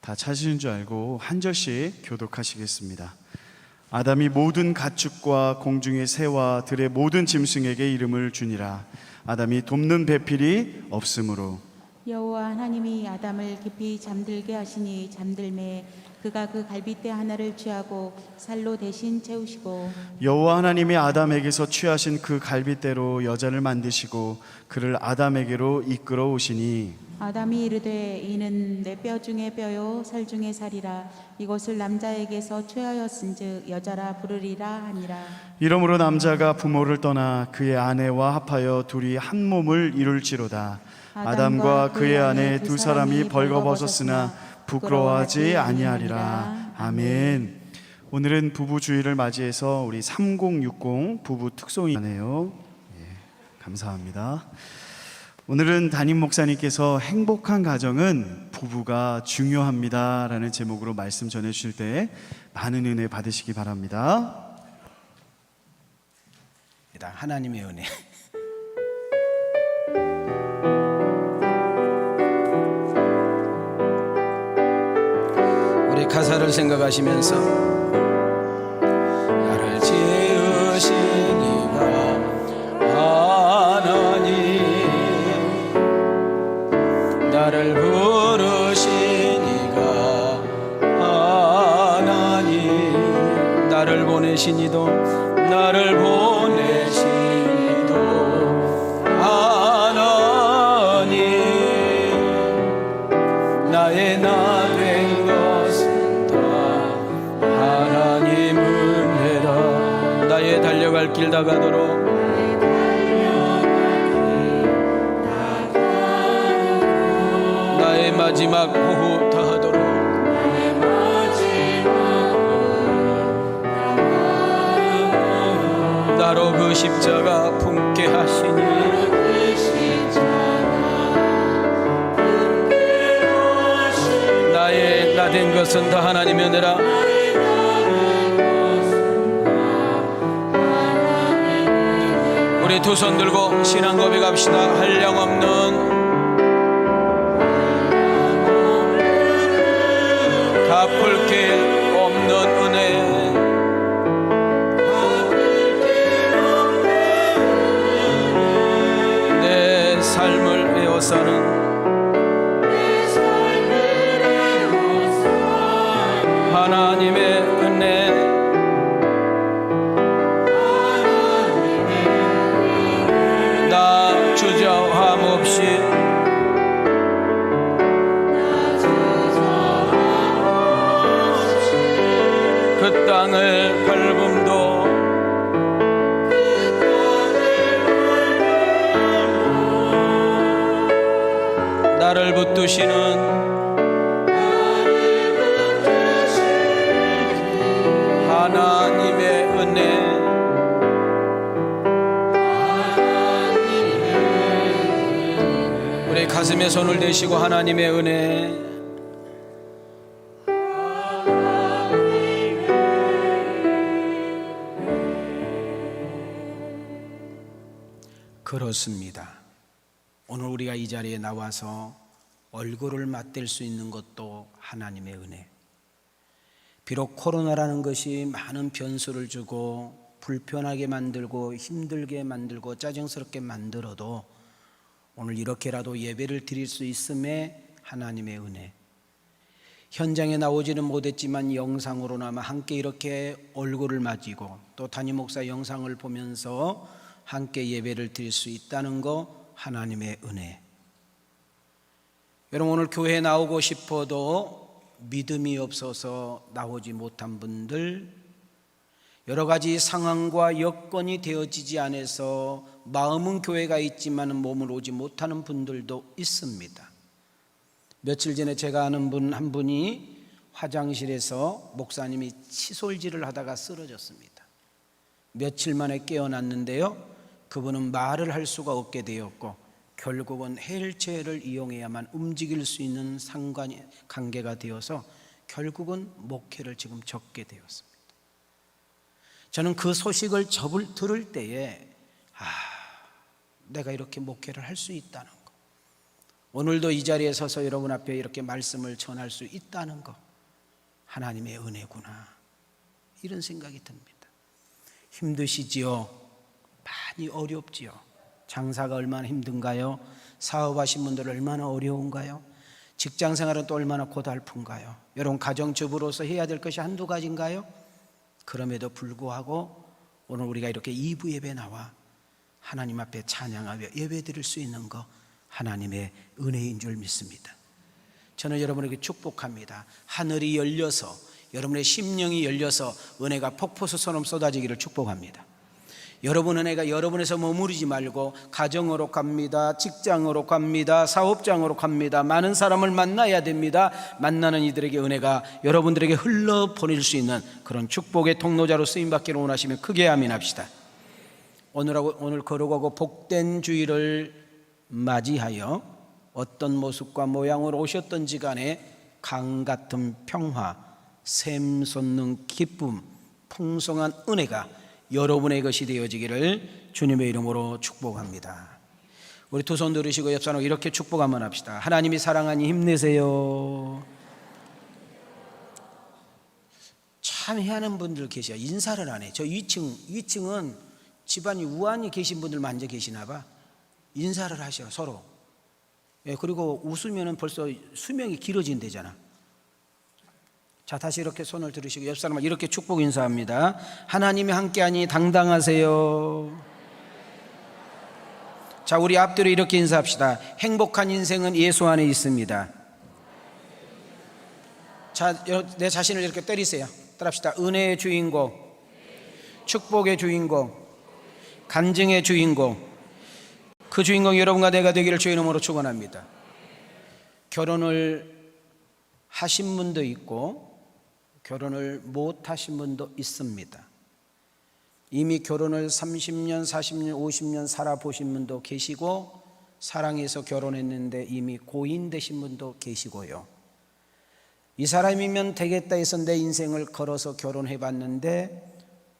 다 찾으신 줄 알고 한 절씩 교독하시겠습니다. 아담이 모든 가축과 공중의 새와 들의 모든 짐승에게 이름을 주니라. 아담이 돕는 배필이 없으므로 여호와 하나님이 아담을 깊이 잠들게 하시니 잠들매 그가 그 갈빗대 하나를 취하고 살로 대신 채우시고 여호와 하나님이 아담에게서 취하신 그 갈빗대로 여자를 만드시고 그를 아담에게로 이끌어 오시니 아담이 이르되 이는 내 뼈 중에 뼈요 살 중에 살이라 이것을 남자에게서 취하였은즉 여자라 부르리라 하니라. 이러므로 남자가 부모를 떠나 그의 아내와 합하여 둘이 한 몸을 이룰지로다. 아담과 그의 아내 두 사람이 벌거벗었으나 부끄러워하지 아니하리라. 아멘. 오늘은 부부주의를 맞이해서 우리 3060 부부 특송이네요. 감사합니다. 오늘은 담임 목사님께서 행복한 가정은 부부가 중요합니다 라는 제목으로 말씀 전해주실 때 많은 은혜 받으시기 바랍니다. 하나님의 은혜. 우리 가사를 생각하시면서 나를 지으신 이가 하나님, 나를 부르신 이가 하나님, 나를 보내신 이도 나를 보내신 이도 하나님, 나의 나 된 것은 다 하나님 은혜라. 나의 달려갈 길 다 가도록 나의 마지막 호흡 다 하도록 나로 그 십자가 품게 하시니 나의 나 된 것은 다 하나님의 은혜라. 우리 두 손 들고 신앙 고백합시다. 한량없는 갚을 게 없는 은혜, 내 삶을 에워싸는 하나님의 은혜, 나 주저함 없이 그 땅을 밟음도 나를 붙드시는 하나님의 은혜, 우리 가슴에 손을 대시고 하나님의 은혜. 그렇습니다. 오늘 우리가 이 자리에 나와서 얼굴을 맞댈 수 있는 것도 하나님의 은혜. 비록 코로나라는 것이 많은 변수를 주고 불편하게 만들고 힘들게 만들고 짜증스럽게 만들어도 오늘 이렇게라도 예배를 드릴 수 있음에 하나님의 은혜. 현장에 나오지는 못했지만 영상으로나마 함께 이렇게 얼굴을 맞이고 또 담임 목사 영상을 보면서 함께 예배를 드릴 수 있다는 거 하나님의 은혜. 여러분, 오늘 교회에 나오고 싶어도 믿음이 없어서 나오지 못한 분들, 여러 가지 상황과 여건이 되어지지 않아서 마음은 교회가 있지만 몸을 오지 못하는 분들도 있습니다. 며칠 전에 제가 아는 분 한 분이 화장실에서 목사님이 칫솔질을 하다가 쓰러졌습니다. 며칠 만에 깨어났는데요, 그분은 말을 할 수가 없게 되었고 결국은 휠체어를 이용해야만 움직일 수 있는 관계가 되어서 결국은 목회를 지금 접게 되었습니다. 저는 그 소식을 들을 때에 내가 이렇게 목회를 할 수 있다는 거, 오늘도 이 자리에 서서 여러분 앞에 이렇게 말씀을 전할 수 있다는 것, 하나님의 은혜구나, 이런 생각이 듭니다. 힘드시지요? 많이 어렵지요? 장사가 얼마나 힘든가요? 사업하신 분들 얼마나 어려운가요? 직장생활은 또 얼마나 고달픈가요? 여러분 가정주부로서 해야 될 것이 한두 가지인가요? 그럼에도 불구하고 오늘 우리가 이렇게 2부 예배 나와 하나님 앞에 찬양하며 예배 드릴 수 있는 것, 하나님의 은혜인 줄 믿습니다. 저는 여러분에게 축복합니다. 하늘이 열려서 여러분의 심령이 열려서 은혜가 폭포수처럼 쏟아지기를 축복합니다. 여러분 은혜가 여러분에서 머무르지 말고 가정으로 갑니다, 직장으로 갑니다, 사업장으로 갑니다. 많은 사람을 만나야 됩니다. 만나는 이들에게 은혜가 여러분들에게 흘러 보낼 수 있는 그런 축복의 통로자로 쓰임받기를 원하시면 크게 아멘합시다. 오늘 거룩하고 복된 주일을 맞이하여 어떤 모습과 모양으로 오셨던지 간에 강같은 평화, 샘솟는 기쁨, 풍성한 은혜가 여러분의 것이 되어지기를 주님의 이름으로 축복합니다. 우리 두 손 들으시고 옆 사람하고 이렇게 축복 한번 합시다. 하나님이 사랑하니 힘내세요. 참 해하는 분들 계셔요. 인사를 안 해. 저 2층은 집안이 우환이 계신 분들만 앉아 계시나 봐. 인사를 하셔 서로. 예, 그리고 웃으면 벌써 수명이 길어진대잖아. 자, 다시 이렇게 손을 들으시고 옆 사람을 이렇게 축복 인사합니다. 하나님이 함께하니 당당하세요. 자, 우리 앞뒤로 이렇게 인사합시다. 행복한 인생은 예수 안에 있습니다. 자, 내 자신을 이렇게 때리세요. 따라합시다. 은혜의 주인공, 축복의 주인공, 간증의 주인공, 그 주인공이 여러분과 내가 되기를 주의 이름으로 축원합니다. 결혼을 하신 분도 있고 결혼을 못 하신 분도 있습니다. 이미 결혼을 30년, 40년, 50년 살아보신 분도 계시고 사랑해서 결혼했는데 이미 고인 되신 분도 계시고요. 이 사람이면 되겠다 해서 내 인생을 걸어서 결혼해봤는데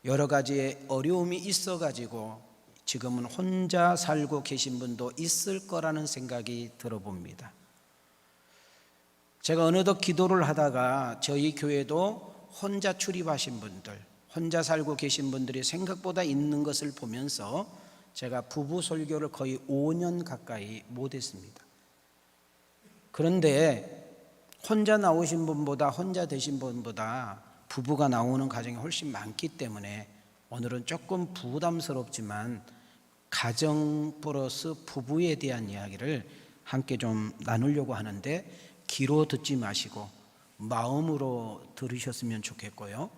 여러 가지의 어려움이 있어가지고 지금은 혼자 살고 계신 분도 있을 거라는 생각이 들어봅니다. 제가 어느덧 기도를 하다가 저희 교회도 혼자 출입하신 분들, 혼자 살고 계신 분들이 생각보다 있는 것을 보면서 제가 부부 설교를 거의 5년 가까이 못했습니다. 그런데 혼자 나오신 분보다 혼자 되신 분보다 부부가 나오는 가정이 훨씬 많기 때문에 오늘은 조금 부담스럽지만 가정 플러스 부부에 대한 이야기를 함께 좀 나누려고 하는데 귀로 듣지 마시고 마음으로 들으셨으면 좋겠고요.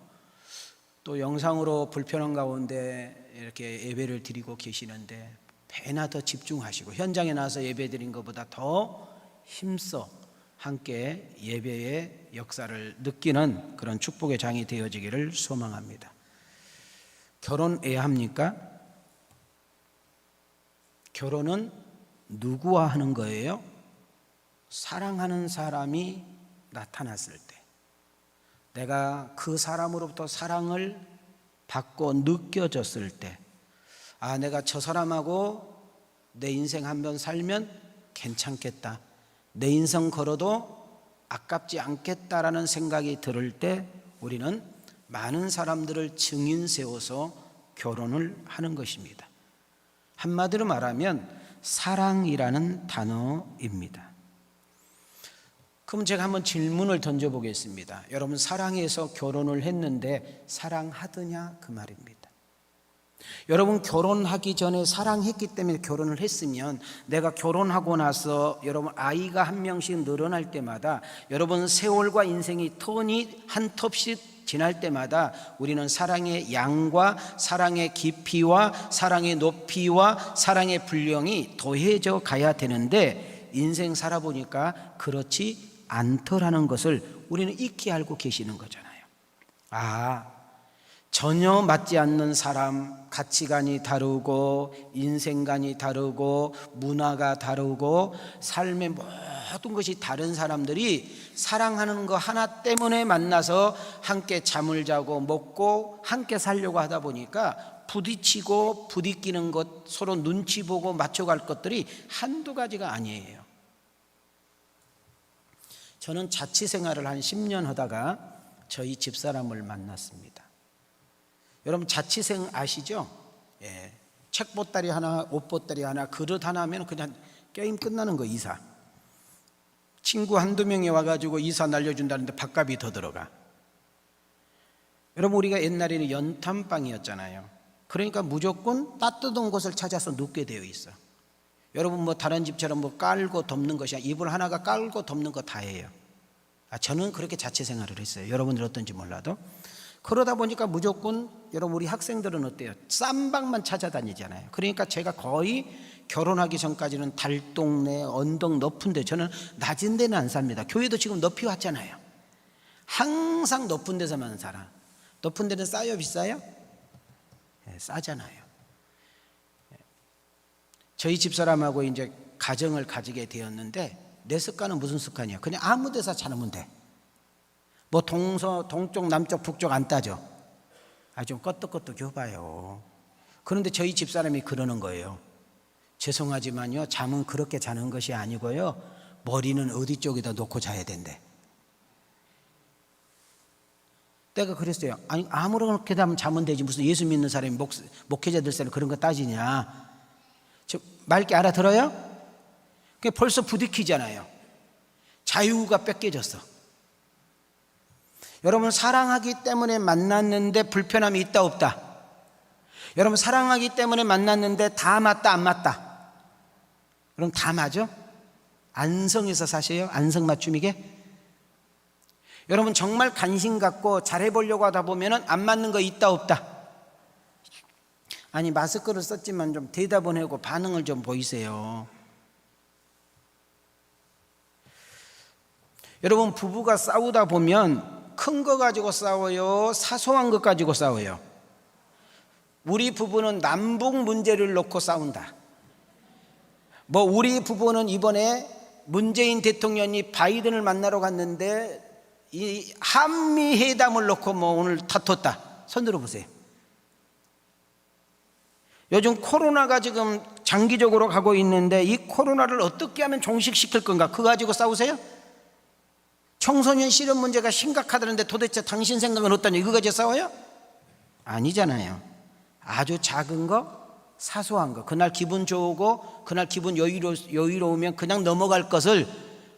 또 영상으로 불편한 가운데 이렇게 예배를 드리고 계시는데 배나 더 집중하시고 현장에 나와서 예배 드린 것보다 더 힘써 함께 예배의 역사를 느끼는 그런 축복의 장이 되어지기를 소망합니다. 결혼해야 합니까? 결혼은 누구와 하는 거예요? 사랑하는 사람이 나타났을 때, 내가 그 사람으로부터 사랑을 받고 느껴졌을 때, 아, 내가 저 사람하고 내 인생 한번 살면 괜찮겠다, 내 인생 걸어도 아깝지 않겠다라는 생각이 들을 때 우리는 많은 사람들을 증인 세워서 결혼을 하는 것입니다. 한마디로 말하면 사랑이라는 단어입니다. 그럼 제가 한번 질문을 던져보겠습니다. 여러분, 사랑해서 결혼을 했는데 사랑하더냐 그 말입니다. 여러분, 결혼하기 전에 사랑했기 때문에 결혼을 했으면 내가 결혼하고 나서 여러분 아이가 한 명씩 늘어날 때마다 여러분 세월과 인생이 턴이 한 텁씩 지날 때마다 우리는 사랑의 양과 사랑의 깊이와 사랑의 높이와 사랑의 분량이 더해져 가야 되는데 인생 살아보니까 그렇지 않더라는 것을 우리는 익히 알고 계시는 거잖아요. 아, 전혀 맞지 않는 사람, 가치관이 다르고 인생관이 다르고 문화가 다르고 삶의 모든 것이 다른 사람들이 사랑하는 거 하나 때문에 만나서 함께 잠을 자고 먹고 함께 살려고 하다 보니까 부딪히고 부딪히는 것, 서로 눈치 보고 맞춰갈 것들이 한두 가지가 아니에요. 저는 자취생활을 한 10년 하다가 저희 집사람을 만났습니다. 여러분 자취생 아시죠? 예. 책 보따리 하나, 옷 보따리 하나, 그릇 하나 하면 그냥 게임 끝나는 거. 이사. 친구 한두 명이 와가지고 이사 날려준다는데 밥값이 더 들어가. 여러분 우리가 옛날에는 연탄방이었잖아요. 그러니까 무조건 따뜻한 곳을 찾아서 눕게 되어 있어. 여러분 뭐 다른 집처럼 뭐 깔고 덮는 것이 아니라 이불 하나가 깔고 덮는 거 다 해요. 저는 그렇게 자취 생활을 했어요. 여러분들 어떤지 몰라도. 그러다 보니까 무조건 여러분 우리 학생들은 어때요? 싼 방만 찾아다니잖아요. 그러니까 제가 거의 결혼하기 전까지는 달동네 언덕 높은 데, 저는 낮은 데는 안 삽니다. 교회도 지금 높이 왔잖아요. 항상 높은 데서만 살아. 높은 데는 싸요 비싸요? 네, 싸잖아요. 저희 집사람하고 이제 가정을 가지게 되었는데 내 습관은 무슨 습관이야? 그냥 아무 데서 자면 돼. 뭐 동쪽 남쪽 북쪽 안 따져. 좀 껐떡껐떡 해봐요. 그런데 저희 집사람이 그러는 거예요. 죄송하지만요, 잠은 그렇게 자는 것이 아니고요, 머리는 어디 쪽에다 놓고 자야 된대. 내가 그랬어요. 아니 아무렇게나 자면 되지, 무슨 예수 믿는 사람이 목회자들 사람 그런 거 따지냐. 맑게 알아들어요? 그게 벌써 부딪히잖아요. 자유가 뺏겨졌어. 여러분 사랑하기 때문에 만났는데 불편함이 있다 없다? 여러분 사랑하기 때문에 만났는데 다 맞다 안 맞다? 그럼 다 맞아? 안성에서 사세요? 안성 맞춤이게? 여러분 정말 관심 갖고 잘해보려고 하다 보면 안 맞는 거 있다 없다? 아니 마스크를 썼지만 좀 대답은 하고 반응을 좀 보이세요. 여러분 부부가 싸우다 보면 큰 거 가지고 싸워요? 사소한 것 가지고 싸워요? 우리 부부는 남북 문제를 놓고 싸운다. 뭐 우리 부부는 이번에 문재인 대통령이 바이든을 만나러 갔는데 이 한미 회담을 놓고 뭐 오늘 다퉜다. 손 들어보세요. 요즘 코로나가 지금 장기적으로 가고 있는데 이 코로나를 어떻게 하면 종식시킬 건가? 그거 가지고 싸우세요? 청소년 실업 문제가 심각하다는데 도대체 당신 생각은 어떠냐? 이거 가지고 싸워요? 아니잖아요. 아주 작은 거, 사소한 거, 그날 기분 좋고 그날 기분 여유로우면 그냥 넘어갈 것을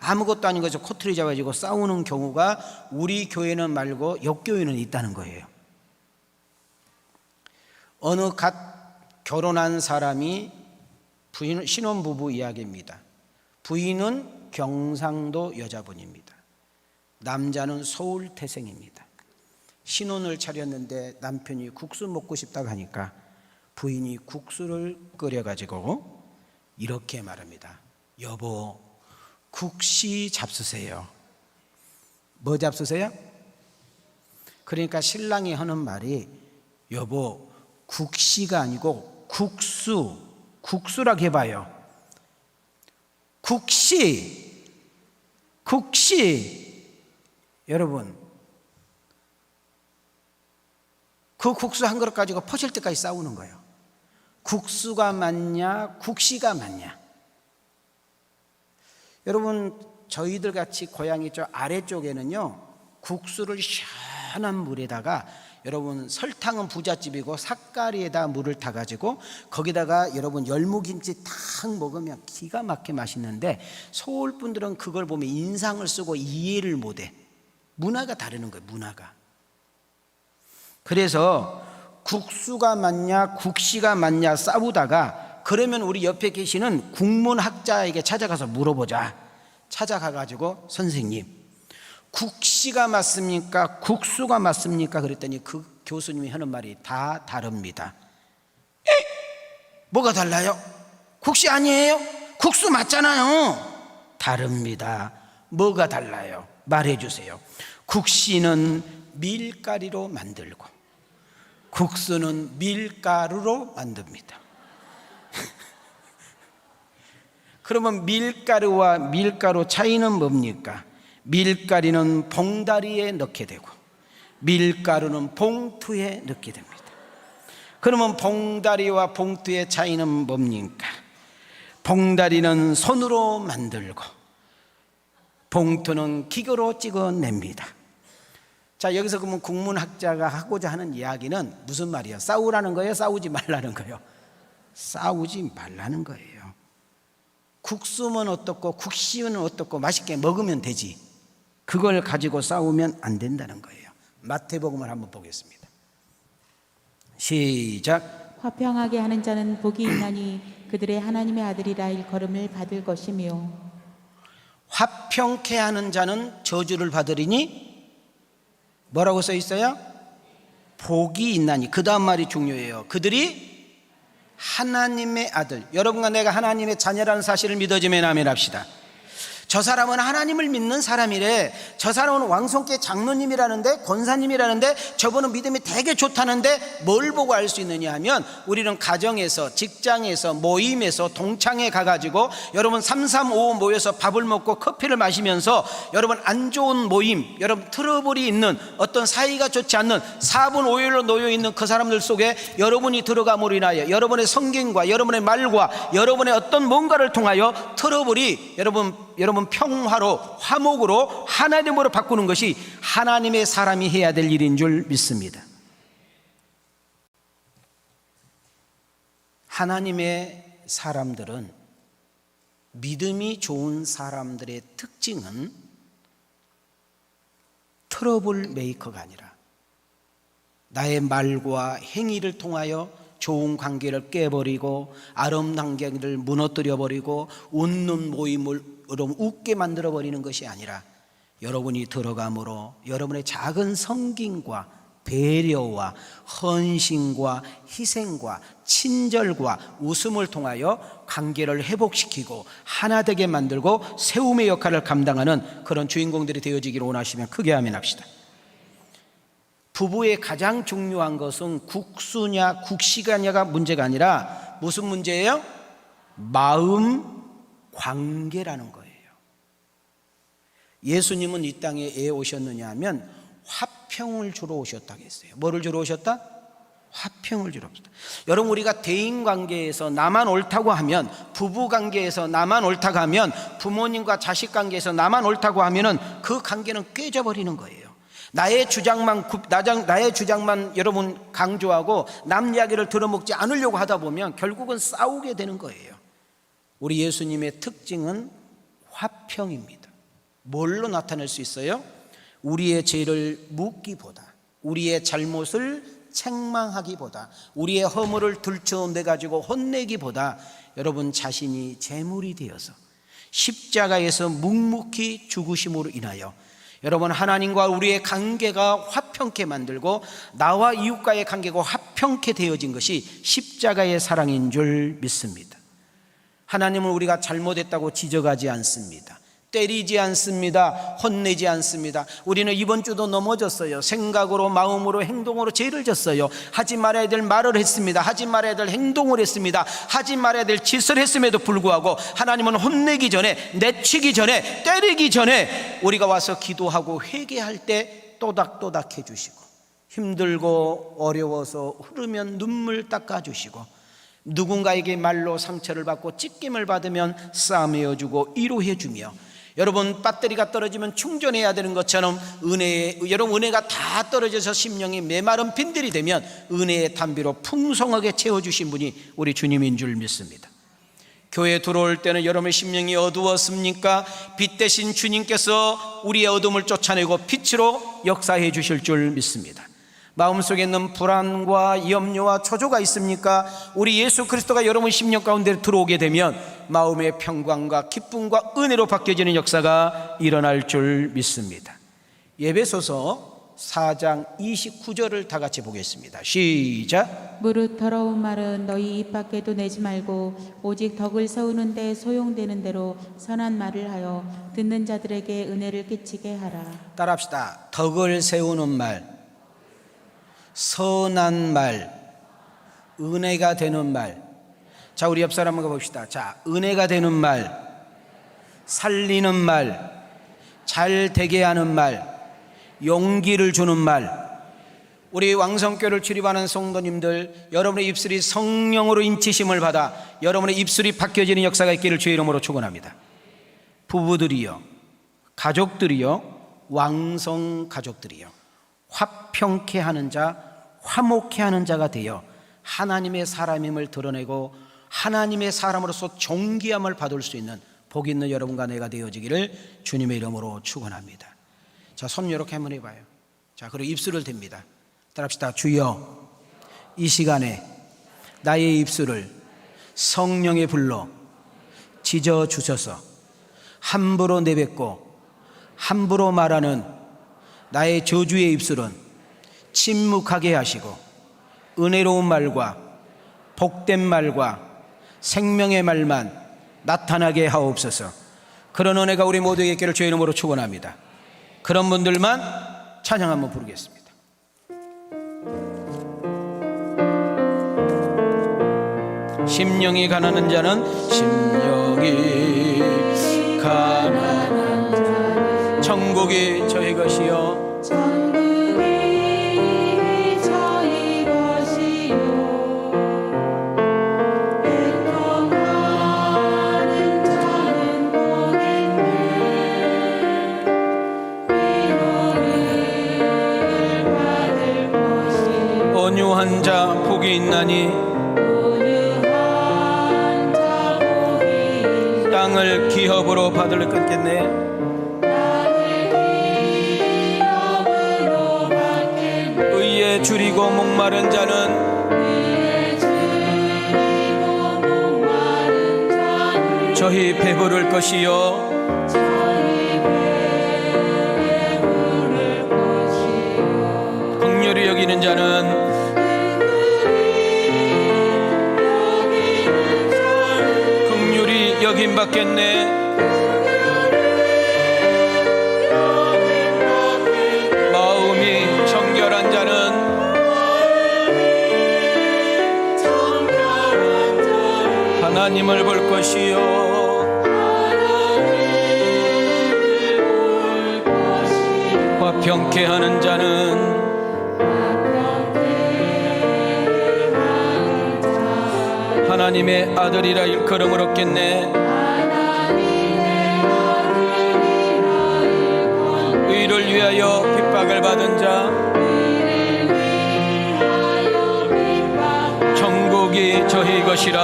아무것도 아닌 것을 코트리 잡아가지고 싸우는 경우가 우리 교회는 말고 옆교회는 있다는 거예요. 어느 갓 결혼한 사람이 신혼부부 이야기입니다. 부인은 경상도 여자분입니다. 남자는 서울 태생입니다. 신혼을 차렸는데 남편이 국수 먹고 싶다고 하니까 부인이 국수를 끓여가지고 이렇게 말합니다. 여보, 국시 잡수세요. 뭐 잡수세요? 그러니까 신랑이 하는 말이 여보, 국시가 아니고 국수라고 해봐요. 국시. 여러분 그 국수 한 그릇 가지고 퍼질 때까지 싸우는 거예요. 국수가 맞냐 국시가 맞냐. 여러분 저희들 같이 고향이 저 아래쪽에는요 국수를 시원한 물에다가, 여러분 설탕은 부잣집이고 삿가리에다 물을 타가지고 거기다가 여러분 열무김치 탁 먹으면 기가 막히게 맛있는데 서울 분들은 그걸 보면 인상을 쓰고 이해를 못해. 문화가 다르는 거예요. 문화가. 그래서 국수가 맞냐 국시가 맞냐 싸우다가, 그러면 우리 옆에 계시는 국문학자에게 찾아가서 물어보자. 찾아가가지고 선생님 국시가 맞습니까 국수가 맞습니까? 그랬더니 그 교수님이 하는 말이 다 다릅니다. 뭐가 달라요? 국시 아니에요? 국수 맞잖아요. 다릅니다. 뭐가 달라요? 말해주세요. 국시는 밀가리로 만들고 국수는 밀가루로 만듭니다. 그러면 밀가루와 밀가루 차이는 뭡니까? 밀가루는 봉다리에 넣게 되고 밀가루는 봉투에 넣게 됩니다. 그러면 봉다리와 봉투의 차이는 뭡니까? 봉다리는 손으로 만들고 봉투는 기교로 찍어냅니다. 자, 여기서 그러면 국문학자가 하고자 하는 이야기는 무슨 말이에요? 싸우라는 거예요? 싸우지 말라는 거예요? 싸우지 말라는 거예요. 국수면 어떻고 국시면 어떻고 맛있게 먹으면 되지, 그걸 가지고 싸우면 안 된다는 거예요. 마태복음을 한번 보겠습니다. 시작. 화평하게 하는 자는 복이 있나니 그들의 하나님의 아들이라 일컬음을 받을 것이며. 화평케 하는 자는 저주를 받으리니 뭐라고 써 있어요? 복이 있나니. 그 다음 말이 중요해요. 그들이 하나님의 아들. 여러분과 내가 하나님의 자녀라는 사실을 믿어지면 아멘 합시다. 저 사람은 하나님을 믿는 사람이래, 저 사람은 왕성께 장로님이라는데, 권사님이라는데, 저분은 믿음이 되게 좋다는데 뭘 보고 알 수 있느냐 하면, 우리는 가정에서, 직장에서, 모임에서, 동창회 가가지고 여러분 335 모여서 밥을 먹고 커피를 마시면서 여러분 안 좋은 모임, 여러분 트러블이 있는, 어떤 사이가 좋지 않는 4분 5일로 놓여있는 그 사람들 속에 여러분이 들어감으로 인하여 여러분의 성경과 여러분의 말과 여러분의 어떤 뭔가를 통하여 트러블이 여러분 평화로, 화목으로, 하나님으로 바꾸는 것이 하나님의 사람이 해야 될 일인 줄 믿습니다. 하나님의 사람들은, 믿음이 좋은 사람들의 특징은 트러블 메이커가 아니라 나의 말과 행위를 통하여 좋은 관계를 깨버리고 아름다운 관계를 무너뜨려버리고 웃는 모임을 여러분 웃게 만들어버리는 것이 아니라, 여러분이 들어감으로 여러분의 작은 성김과 배려와 헌신과 희생과 친절과 웃음을 통하여 관계를 회복시키고 하나 되게 만들고 세움의 역할을 감당하는 그런 주인공들이 되어지기를 원하시면 크게 아멘 합시다. 부부의 가장 중요한 것은 국수냐 국시가냐가 문제가 아니라 무슨 문제예요? 마음 관계라는 거예요. 예수님은 이 땅에 왜 오셨느냐 하면 화평을 주러 오셨다고 했어요. 뭐를 주러 오셨다? 화평을 주러 오셨다. 여러분, 우리가 대인관계에서 나만 옳다고 하면, 부부관계에서 나만 옳다고 하면, 부모님과 자식관계에서 나만 옳다고 하면 그 관계는 깨져버리는 거예요. 나의 주장만 여러분 강조하고 남 이야기를 들어먹지 않으려고 하다 보면 결국은 싸우게 되는 거예요. 우리 예수님의 특징은 화평입니다. 뭘로 나타낼 수 있어요? 우리의 죄를 묻기보다, 우리의 잘못을 책망하기보다, 우리의 허물을 들춰내가지고 혼내기보다 여러분 자신이 제물이 되어서 십자가에서 묵묵히 죽으심으로 인하여 여러분 하나님과 우리의 관계가 화평케 만들고 나와 이웃과의 관계가 화평케 되어진 것이 십자가의 사랑인 줄 믿습니다. 하나님은 우리가 잘못했다고 지적하지 않습니다. 때리지 않습니다. 혼내지 않습니다. 우리는 이번 주도 넘어졌어요. 생각으로, 마음으로, 행동으로 죄를 졌어요. 하지 말아야 될 말을 했습니다. 하지 말아야 될 행동을 했습니다. 하지 말아야 될 짓을 했음에도 불구하고 하나님은 혼내기 전에, 내치기 전에, 때리기 전에 우리가 와서 기도하고 회개할 때 또닥또닥 해주시고, 힘들고 어려워서 흐르면 눈물 닦아주시고, 누군가에게 말로 상처를 받고 찢김을 받으면 싸매어주고 위로해주며, 여러분 배터리가 떨어지면 충전해야 되는 것처럼 여러분 은혜가 다 떨어져서 심령이 메마른 빈들이 되면 은혜의 담비로 풍성하게 채워주신 분이 우리 주님인 줄 믿습니다. 교회에 들어올 때는 여러분의 심령이 어두웠습니까? 빛 대신 주님께서 우리의 어둠을 쫓아내고 빛으로 역사해 주실 줄 믿습니다. 마음속에 있는 불안과 염려와 초조가 있습니까? 우리 예수 그리스도가 여러분 심령 가운데 들어오게 되면 마음의 평강과 기쁨과 은혜로 바뀌어지는 역사가 일어날 줄 믿습니다. 에베소서 4장 29절을 다 같이 보겠습니다. 시작. 무릇 더러운 말은 너희 입 밖에도 내지 말고 오직 덕을 세우는 데 소용되는 대로 선한 말을 하여 듣는 자들에게 은혜를 끼치게 하라. 따라합시다. 덕을 세우는 말, 선한 말, 은혜가 되는 말. 자, 우리 옆 사람 한번 봅시다. 자, 은혜가 되는 말, 살리는 말, 잘 되게 하는 말, 용기를 주는 말. 우리 왕성교를 출입하는 성도님들, 여러분의 입술이 성령으로 인치심을 받아 여러분의 입술이 바뀌어지는 역사가 있기를 주의 이름으로 축원합니다. 부부들이여, 가족들이요, 왕성 가족들이요, 화평케 하는 자, 화목케 하는 자가 되어 하나님의 사람임을 드러내고 하나님의 사람으로서 존귀함을 받을 수 있는 복 있는 여러분과 내가 되어지기를 주님의 이름으로 축원합니다. 자, 손 이렇게 한번 해봐요. 자, 그리고 입술을 댑니다. 따라합시다. 주여, 이 시간에 나의 입술을 성령의 불로 지져 주셔서 함부로 내뱉고 함부로 말하는 나의 저주의 입술은 침묵하게 하시고 은혜로운 말과 복된 말과 생명의 말만 나타나게 하옵소서. 그런 은혜가 우리 모두에게 있기를 주의 이름으로 축원합니다. 그런 분들만 찬양 한번 부르겠습니다. 심령이 가난한 자는 심령이 가난한 자는 천국이 저희 것이요 천국이 저희 것이요 애통하는 자는 복있네 위로를 받을 것이요 온유한 자 복이 있나니 땅을 기업으로 받을 끊겠네. 의에 줄이고 목마른 자는 저희 배부를 것이요 긍휼히 여기는 자는 여김 받겠네. 마음이 정결한 자는 하나님을 볼 것이요 화평케 하는 자는 하나님의 아들이라 일컬음을 얻겠네. 의를 위하여 핍박을 받은 자 천국이 저희 것이라.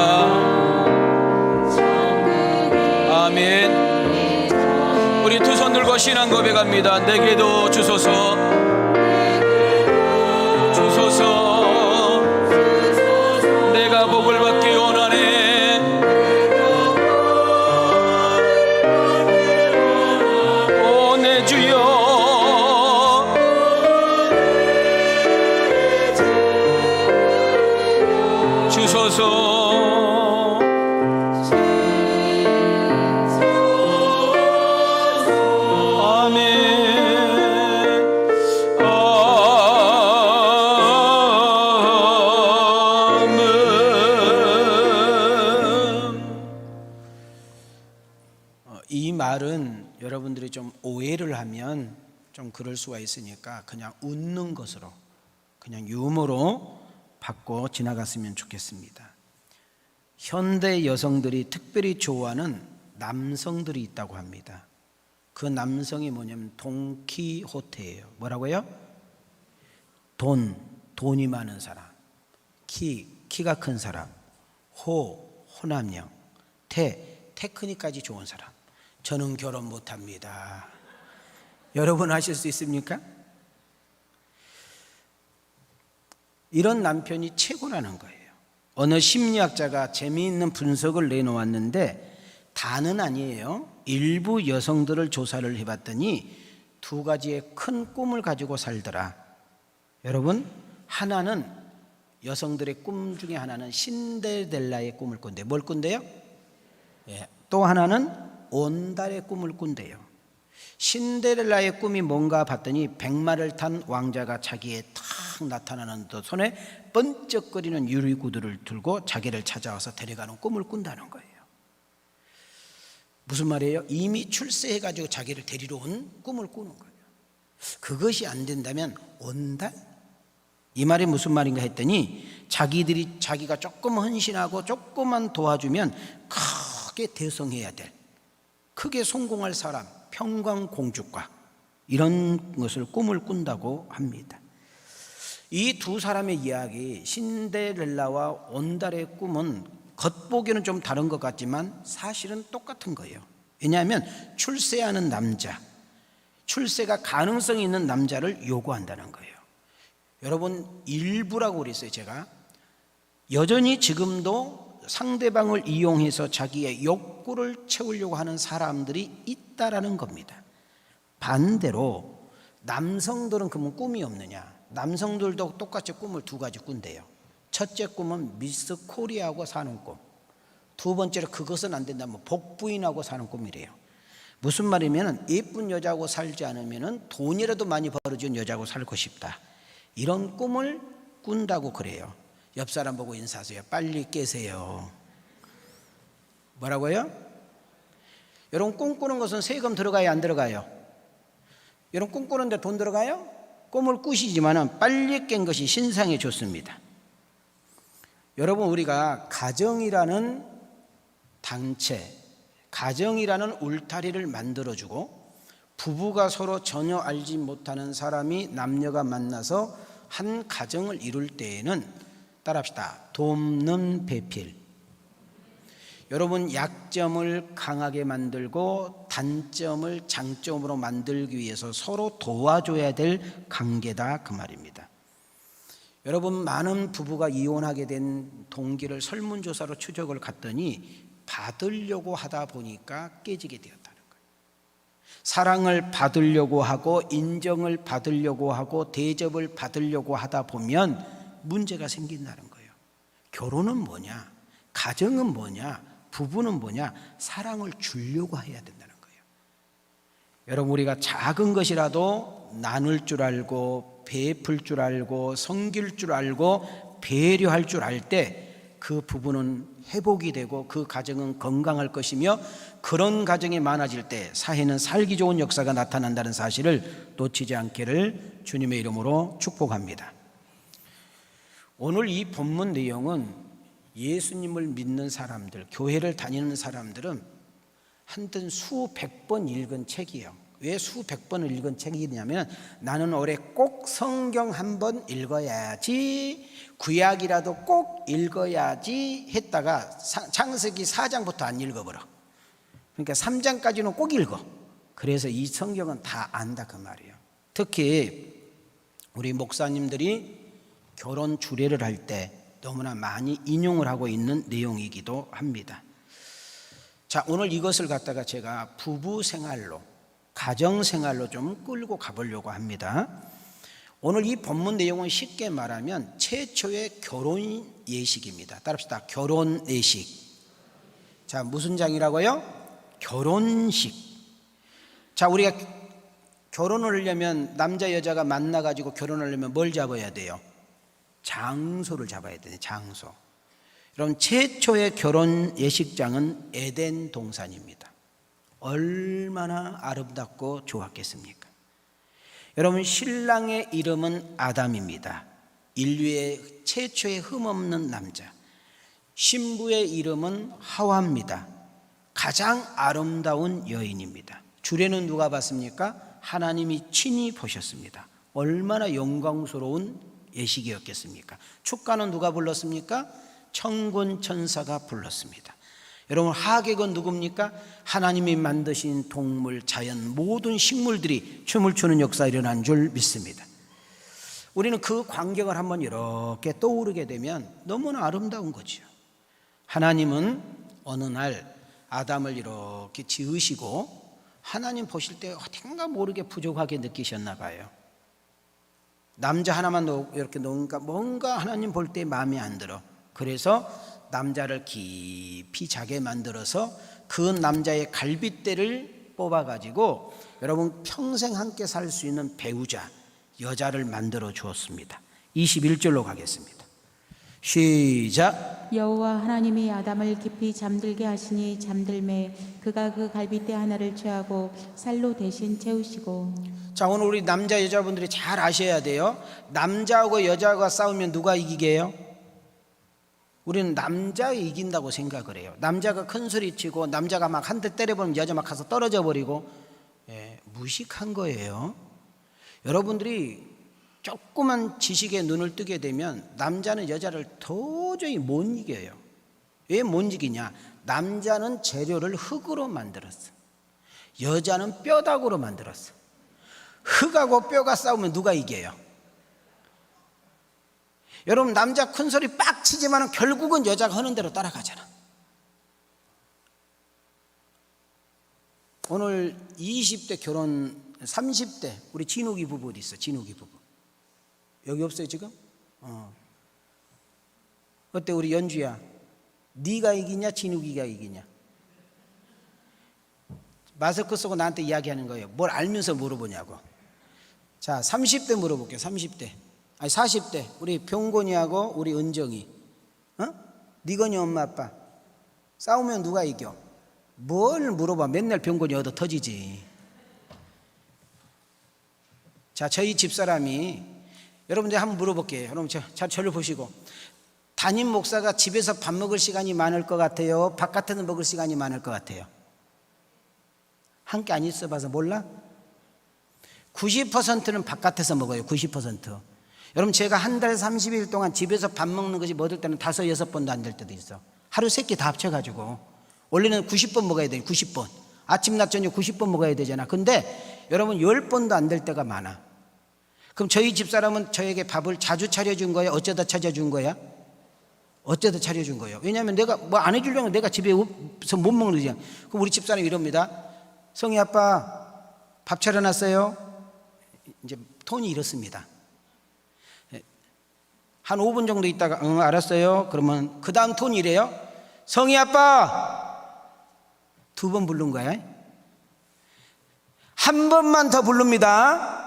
아멘. 우리 두 손 들고 신앙 고백합니다. 내게도 주소서, 주소서. 내가 복을 받기 원하네. 오 내 주여 주소서. 이 말은 여러분들이 좀 오해를 하면 좀 그럴 수가 있으니까 그냥 웃는 것으로, 그냥 유머로 받고 지나갔으면 좋겠습니다. 현대 여성들이 특별히 좋아하는 남성들이 있다고 합니다. 그 남성이 뭐냐면 돈키호테예요. 뭐라고요? 돈이 많은 사람, 키가 큰 사람, 호남형, 테크닉까지 좋은 사람. 저는 결혼 못합니다. 여러분 하실 수 있습니까? 이런 남편이 최고라는 거예요. 어느 심리학자가 재미있는 분석을 내놓았는데 다는 아니에요. 일부 여성들을 조사를 해봤더니 두 가지의 큰 꿈을 가지고 살더라. 여러분, 하나는 여성들의 꿈 중에 하나는 신데렐라의 꿈을 꾼대요. 뭘 꾼대요? 예. 또 하나는 온달의 꿈을 꾼대요. 신데렐라의 꿈이 뭔가 봤더니 백마를 탄 왕자가 자기에 탁 나타나는 듯 손에 번쩍거리는 유리구두를 들고 자기를 찾아와서 데려가는 꿈을 꾼다는 거예요. 무슨 말이에요? 이미 출세해가지고 자기를 데리러 온 꿈을 꾸는 거예요. 그것이 안 된다면 온달? 이 말이 무슨 말인가 했더니 자기가 조금 헌신하고 조금만 도와주면 크게 대성해야 될, 크게 성공할 사람, 평강공주과 이런 것을 꿈을 꾼다고 합니다. 이 두 사람의 이야기, 신데렐라와 온달의 꿈은 겉보기는 좀 다른 것 같지만 사실은 똑같은 거예요. 왜냐하면 출세하는 남자, 출세가 가능성이 있는 남자를 요구한다는 거예요. 여러분, 일부라고 그랬어요. 제가 여전히 지금도 상대방을 이용해서 자기의 욕구를 채우려고 하는 사람들이 있다라는 겁니다. 반대로 남성들은 그러면 꿈이 없느냐? 남성들도 똑같이 꿈을 두 가지 꾼대요. 첫째 꿈은 미스 코리아하고 사는 꿈, 두 번째로 그것은 안 된다면 복부인하고 사는 꿈이래요. 무슨 말이면 예쁜 여자하고 살지 않으면 돈이라도 많이 벌어진 여자하고 살고 싶다, 이런 꿈을 꾼다고 그래요. 옆 사람 보고 인사하세요. 빨리 깨세요. 뭐라고요? 여러분, 꿈꾸는 것은 세금 들어가요, 안 들어가요? 여러분, 꿈꾸는데 돈 들어가요? 꿈을 꾸시지만 빨리 깬 것이 신상에 좋습니다. 여러분, 우리가 가정이라는 단체, 가정이라는 울타리를 만들어주고 부부가 서로 전혀 알지 못하는 사람이 남녀가 만나서 한 가정을 이룰 때에는 따라합시다. 돕는 배필. 여러분, 약점을 강하게 만들고 단점을 장점으로 만들기 위해서 서로 도와줘야 될 관계다, 그 말입니다. 여러분, 많은 부부가 이혼하게 된 동기를 설문조사로 추적을 갔더니 받으려고 하다 보니까 깨지게 되었다는 거예요. 사랑을 받으려고 하고 인정을 받으려고 하고 대접을 받으려고 하다 보면 문제가 생긴다는 거예요. 결혼은 뭐냐? 가정은 뭐냐? 부부는 뭐냐? 사랑을 주려고 해야 된다는 거예요. 여러분, 우리가 작은 것이라도 나눌 줄 알고 베풀 줄 알고 섬길 줄 알고 배려할 줄 알 때 그 부부는 회복이 되고 그 가정은 건강할 것이며, 그런 가정이 많아질 때 사회는 살기 좋은 역사가 나타난다는 사실을 놓치지 않기를 주님의 이름으로 축복합니다. 오늘 이 본문 내용은 예수님을 믿는 사람들, 교회를 다니는 사람들은 한든 수백 번 읽은 책이에요. 왜 수백 번을 읽은 책이냐면, 나는 올해 꼭 성경 한 번 읽어야지, 구약이라도 꼭 읽어야지 했다가 창세기 4장부터 안 읽어버려. 그러니까 3장까지는 꼭 읽어. 그래서 이 성경은 다 안다, 그 말이에요. 특히 우리 목사님들이 결혼 주례를 할 때 너무나 많이 인용을 하고 있는 내용이기도 합니다. 자, 오늘 이것을 갖다가 제가 부부 생활로, 가정 생활로 좀 끌고 가보려고 합니다. 오늘 이 본문 내용은 쉽게 말하면 최초의 결혼 예식입니다. 따라합시다. 결혼 예식. 자, 무슨 장이라고요? 결혼식. 자, 우리가 결혼을 하려면, 남자 여자가 만나가지고 결혼하려면 뭘 잡아야 돼요? 장소를 잡아야 돼요. 장소. 여러분, 최초의 결혼 예식장은 에덴 동산입니다. 얼마나 아름답고 좋았겠습니까? 여러분, 신랑의 이름은 아담입니다. 인류의 최초의 흠없는 남자. 신부의 이름은 하와입니다. 가장 아름다운 여인입니다. 주례는 누가 봤습니까? 하나님이 친히 보셨습니다. 얼마나 영광스러운 예식이었겠습니까? 축가는 누가 불렀습니까? 천군 천사가 불렀습니다. 여러분, 하객은 누굽니까? 하나님이 만드신 동물, 자연, 모든 식물들이 춤을 추는 역사가 일어난 줄 믿습니다. 우리는 그 광경을 한번 이렇게 떠오르게 되면 너무나 아름다운 거죠. 하나님은 어느 날 아담을 이렇게 지으시고 하나님 보실 때 어딘가 모르게 부족하게 느끼셨나 봐요. 남자 하나만 이렇게 놓으니까 뭔가 하나님 볼 때 마음에 안 들어. 그래서 남자를 깊이 자게 만들어서 그 남자의 갈빗대를 뽑아가지고 여러분 평생 함께 살 수 있는 배우자, 여자를 만들어 주었습니다. 21절로 가겠습니다. 시작. 여호와 하나님이 아담을 깊이 잠들게 하시니 잠들매 그가 그 갈빗대 하나를 취하고 살로 대신 채우시고. 자, 오늘 우리 남자 여자분들이 잘 아셔야 돼요. 남자하고 여자가 싸우면 누가 이기게요? 우리는 남자가 이긴다고 생각을 해요. 남자가 큰 소리 치고 남자가 막 한 대 때려보면 여자 막 가서 떨어져 버리고, 무식한 거예요. 여러분들이 조그만 지식에 눈을 뜨게 되면 남자는 여자를 도저히 못 이겨요. 왜 못 이기냐? 남자는 재료를 흙으로 만들었어. 여자는 뼈다구로 만들었어. 흙하고 뼈가 싸우면 누가 이겨요? 여러분, 남자 큰 소리 빡 치지만 결국은 여자가 하는 대로 따라가잖아. 오늘 20대 결혼 30대 우리 진욱이 부부 어디 있어? 진욱이 부부 여기 없어요 지금? 어때 우리 연주야? 네가 이기냐 진욱이가 이기냐? 마스크 쓰고 나한테 이야기하는 거예요. 뭘 알면서 물어보냐고. 자, 30대 물어볼게요. 30대 아니 40대 우리 병곤이하고 우리 은정이, 니건이 엄마 아빠 싸우면 누가 이겨? 뭘 물어봐. 맨날 병곤이 얻어 터지지. 자, 저희 집사람이, 여러분들 한번 물어볼게요. 여러분 잘 저를 보시고, 담임 목사가 집에서 밥 먹을 시간이 많을 것 같아요? 바깥에서 먹을 시간이 많을 것 같아요? 함께 안 있어 봐서 몰라? 90%는 바깥에서 먹어요. 90%. 여러분, 제가 한 달 30일 동안 집에서 밥 먹는 것이 뭐 될 때는 5, 6번도 안 될 때도 있어. 하루 3끼 다 합쳐가지고. 원래는 90번 먹어야 돼요. 90번. 아침, 낮, 저녁 90번 먹어야 되잖아. 근데 여러분 10번도 안 될 때가 많아. 그럼 저희 집사람은 저에게 밥을 자주 차려준 거야? 어쩌다 차려준 거야? 어쩌다 차려준 거예요. 왜냐하면 내가 뭐 안 해주려면 내가 집에서 못 먹는 거지. 그럼 우리 집사람이 이럽니다. 성희 아빠 밥 차려놨어요? 이제 톤이 이렇습니다. 한 5분 정도 있다가 응 알았어요. 그러면 그 다음 톤이 이래요. 성희 아빠 2번 부른 거야. 한 번만 더 부릅니다.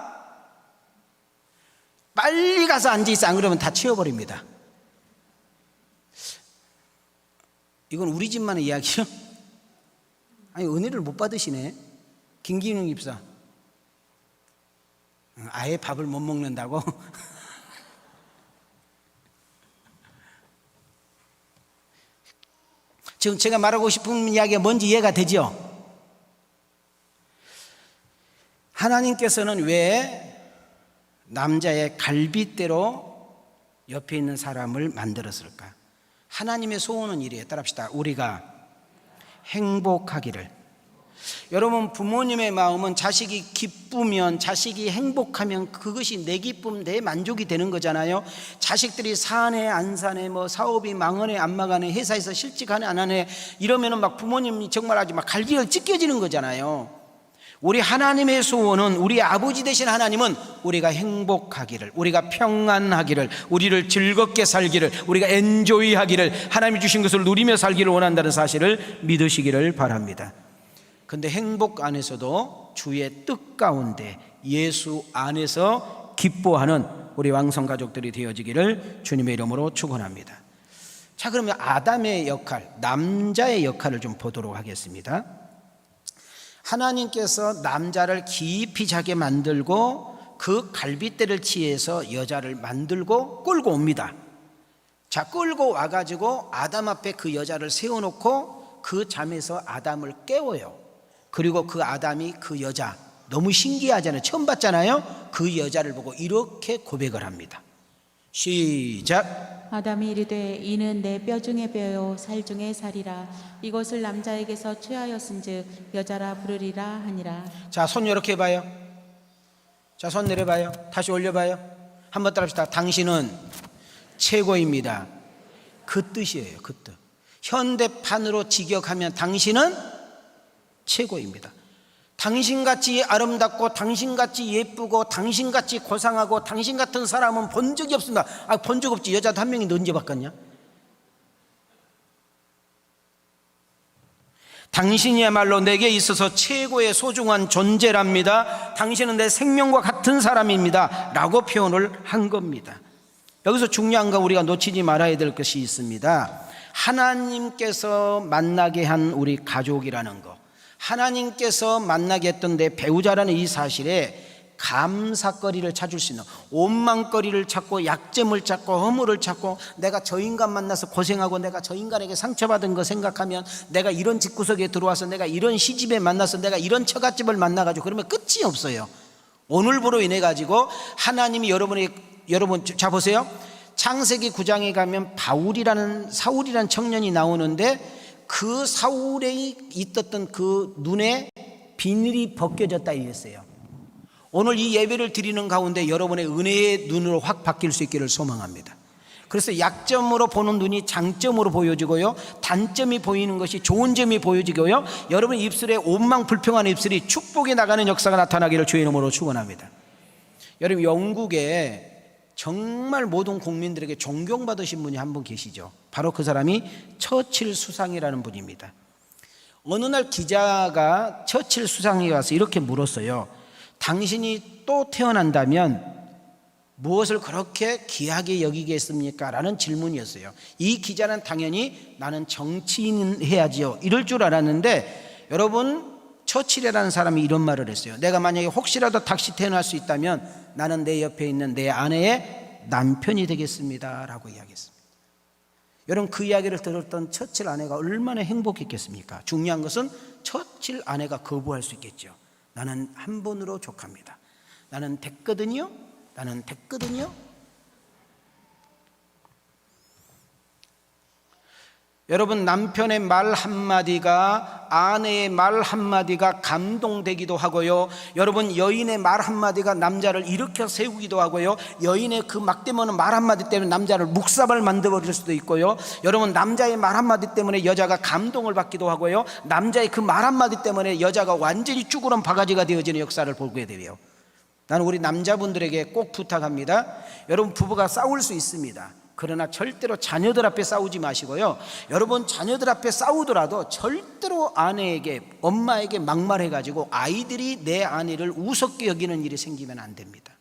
빨리 가서 앉아있어. 안 그러면 다 치워버립니다. 이건 우리 집만의 이야기요? 아니, 은혜를 못 받으시네. 김기능 입사 아예 밥을 못 먹는다고? 지금 제가 말하고 싶은 이야기가 뭔지 이해가 되죠? 하나님께서는 왜 남자의 갈빗대로 옆에 있는 사람을 만들었을까? 하나님의 소원은 이래요. 따라합시다. 우리가 행복하기를. 여러분, 부모님의 마음은 자식이 기쁘면, 자식이 행복하면 그것이 내 기쁨, 내 만족이 되는 거잖아요. 자식들이 사네 안 사네, 뭐 사업이 망하네 안 망하네, 회사에서 실직하네 안 하네, 이러면은 막 부모님이 정말 아주 막 갈비가 찢겨지는 거잖아요. 우리 하나님의 소원은, 우리 아버지 되신 하나님은 우리가 행복하기를, 우리가 평안하기를, 우리를 즐겁게 살기를, 우리가 엔조이하기를, 하나님이 주신 것을 누리며 살기를 원한다는 사실을 믿으시기를 바랍니다. 근데 행복 안에서도 주의 뜻 가운데 예수 안에서 기뻐하는 우리 왕성 가족들이 되어지기를 주님의 이름으로 축원합니다. 자, 그러면 아담의 역할, 남자의 역할을 좀 보도록 하겠습니다. 하나님께서 남자를 깊이 자게 만들고 그 갈빗대를 취해서 여자를 만들고 끌고 옵니다. 자, 끌고 와가지고 아담 앞에 그 여자를 세워놓고 그 잠에서 아담을 깨워요. 그리고 그 아담이 그 여자, 너무 신기하잖아요. 처음 봤잖아요. 그 여자를 보고 이렇게 고백을 합니다. 시작. 아담이 이르되 이는 내 뼈 중에 뼈요 살 중에 살이라. 이것을 남자에게서 취하였은즉 여자라 부르리라 하니라. 자, 손 이렇게 해봐요. 자, 손 내려봐요. 다시 올려봐요. 한번 따라합시다. 당신은 최고입니다. 그 뜻이에요. 그 뜻. 현대판으로 직역하면 당신은 최고입니다. 당신같이 아름답고 당신같이 예쁘고 당신같이 고상하고 당신 같은 사람은 본 적이 없습니다. 본 적 없지. 여자도 한 명이 너 언제 바꿨냐? 당신이야말로 내게 있어서 최고의 소중한 존재랍니다. 당신은 내 생명과 같은 사람입니다 라고 표현을 한 겁니다. 여기서 중요한 거 우리가 놓치지 말아야 될 것이 있습니다. 하나님께서 만나게 한 우리 가족이라는 거, 하나님께서 만나게 했던 내 배우자라는 이 사실에 감사거리를 찾을 수 있는, 원망거리를 찾고 약점을 찾고 허물을 찾고, 내가 저 인간 만나서 고생하고 내가 저 인간에게 상처받은 거 생각하면, 내가 이런 집구석에 들어와서 내가 이런 시집에 만나서 내가 이런 처갓집을 만나가지고, 그러면 끝이 없어요. 오늘부로 인해 가지고 하나님이 여러분 자 보세요. 창세기 9장에 가면 사울이라는 청년이 나오는데, 그 사울에 있었던 그 눈에 비늘이 벗겨졌다 이랬어요. 오늘 이 예배를 드리는 가운데 여러분의 은혜의 눈으로 확 바뀔 수 있기를 소망합니다. 그래서 약점으로 보는 눈이 장점으로 보여지고요, 단점이 보이는 것이 좋은 점이 보여지고요, 여러분 입술에 원망 불평한 입술이 축복이 나가는 역사가 나타나기를 주의 이름으로 축원합니다. 여러분, 영국에 정말 모든 국민들에게 존경받으신 분이 한 분 계시죠. 바로 그 사람이 처칠 수상이라는 분입니다. 어느 날 기자가 처칠 수상에 와서 이렇게 물었어요. 당신이 또 태어난다면 무엇을 그렇게 귀하게 여기겠습니까? 라는 질문이었어요. 이 기자는 당연히 나는 정치인 해야지요 이럴 줄 알았는데, 여러분, 처칠이라는 사람이 이런 말을 했어요. 내가 만약에 혹시라도 다시 태어날 수 있다면 나는 내 옆에 있는 내 아내의 남편이 되겠습니다 라고 이야기했습니다. 여러분, 그 이야기를 들었던 처칠 아내가 얼마나 행복했겠습니까? 중요한 것은 처칠 아내가 거부할 수 있겠죠. 나는 한 번으로 족합니다. 나는 됐거든요. 여러분, 남편의 말 한마디가, 아내의 말 한마디가 감동되기도 하고요, 여러분, 여인의 말 한마디가 남자를 일으켜 세우기도 하고요, 여인의 그 막대모는 말 한마디 때문에 남자를 묵사발 만들어버릴 수도 있고요, 여러분, 남자의 말 한마디 때문에 여자가 감동을 받기도 하고요, 남자의 그 말 한마디 때문에 여자가 완전히 쭈그런 바가지가 되어지는 역사를 보게 돼요. 나는 우리 남자분들에게 꼭 부탁합니다. 여러분, 부부가 싸울 수 있습니다. 그러나 절대로 자녀들 앞에 싸우지 마시고요, 여러분, 자녀들 앞에 싸우더라도 절대로 아내에게, 엄마에게 막말해가지고 아이들이 내 아내를 우습게 여기는 일이 생기면 안 됩니다.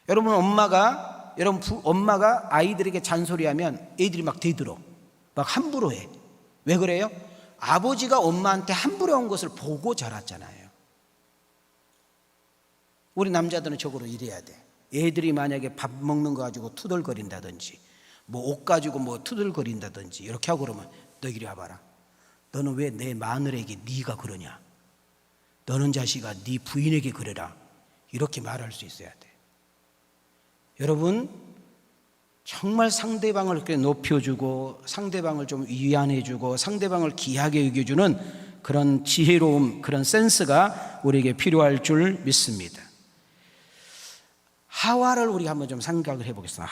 여러분, 엄마가 아이들에게 잔소리하면 애들이 막 대들어, 막 함부로 해. 왜 그래요? 아버지가 엄마한테 함부로 한 것을 보고 자랐잖아요. 우리 남자들은 적으로 이래야 돼. 애들이 만약에 밥 먹는 거 가지고 투덜거린다든지, 뭐 옷 가지고 뭐 투덜거린다든지 이렇게 하고 그러면, 너 이리 와봐라. 너는 왜 내 마누라에게 네가 그러냐? 너는 자식아 네 부인에게 그래라. 이렇게 말할 수 있어야 돼. 여러분, 정말 상대방을 이렇게 높여주고, 상대방을 좀 위안해주고, 상대방을 귀하게 여겨주는 그런 지혜로움, 그런 센스가 우리에게 필요할 줄 믿습니다. 하와를 우리 한번 좀 생각을 해보겠습니다.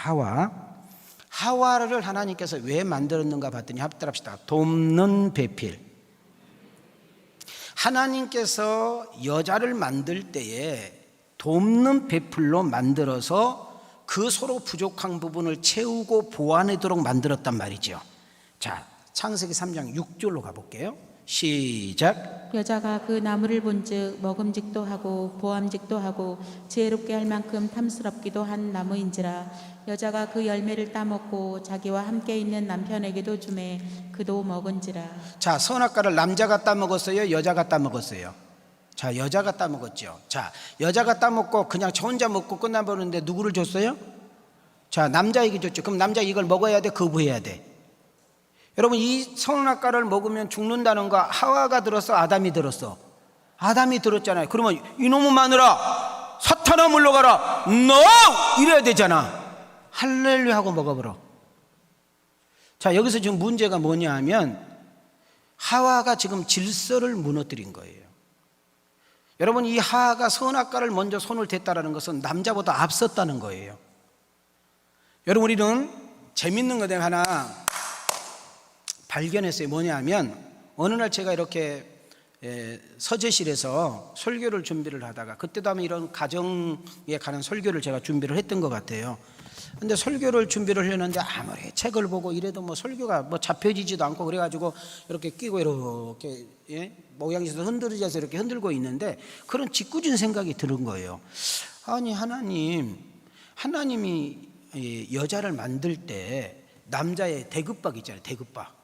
하와를 하나님께서 왜 만들었는가 봤더니, 합달합시다. 돕는 배필. 하나님께서 여자를 만들 때에 돕는 배필로 만들어서 그 서로 부족한 부분을 채우고 보완하도록 만들었단 말이죠. 자, 창세기 3장 6절로 가볼게요. 시작. 여자가 그 나무를 본즉 먹음직도 하고 보암직도 하고 지혜롭게 할 만큼 탐스럽기도 한 나무인지라. 여자가 그 열매를 따먹고 자기와 함께 있는 남편에게도 주매 그도 먹은지라. 자, 선악과를 남자가 따먹었어요? 여자가 따먹었어요? 자, 여자가 따먹었죠. 자, 여자가 따먹고 그냥 저 혼자 먹고 끝나버렸는데 누구를 줬어요? 자, 남자에게 줬죠. 그럼 남자 이걸 먹어야 돼? 거부해야 돼? 여러분, 이 선악과를 먹으면 죽는다는 거 하와가 들었어? 아담이 들었어? 아담이 들었잖아요. 그러면 이놈의 마누라, 사탄아 물러가라, 너! 이래야 되잖아. 할렐루야 하고 먹어버려. 자, 여기서 지금 문제가 뭐냐 하면, 하와가 지금 질서를 무너뜨린 거예요. 여러분, 이 하와가 선악과를 먼저 손을 댔다는 것은 남자보다 앞섰다는 거예요. 여러분, 우리는 재밌는 거 하나 발견했어요. 뭐냐 하면, 어느 날 제가 이렇게 서재실에서 설교를 준비를 하다가, 그때도 아마 이런 가정에 관한 설교를 제가 준비를 했던 것 같아요. 근데 설교를 준비를 하려는데 아무리 책을 보고 이래도 뭐 설교가 뭐 잡혀지지도 않고, 그래가지고 이렇게 끼고 이렇게 모양새도 흔들어져서 이렇게 흔들고 있는데, 그런 짓궂은 생각이 드는 거예요. 아니, 하나님이 여자를 만들 때 남자의 대급박 있잖아요. 대급박.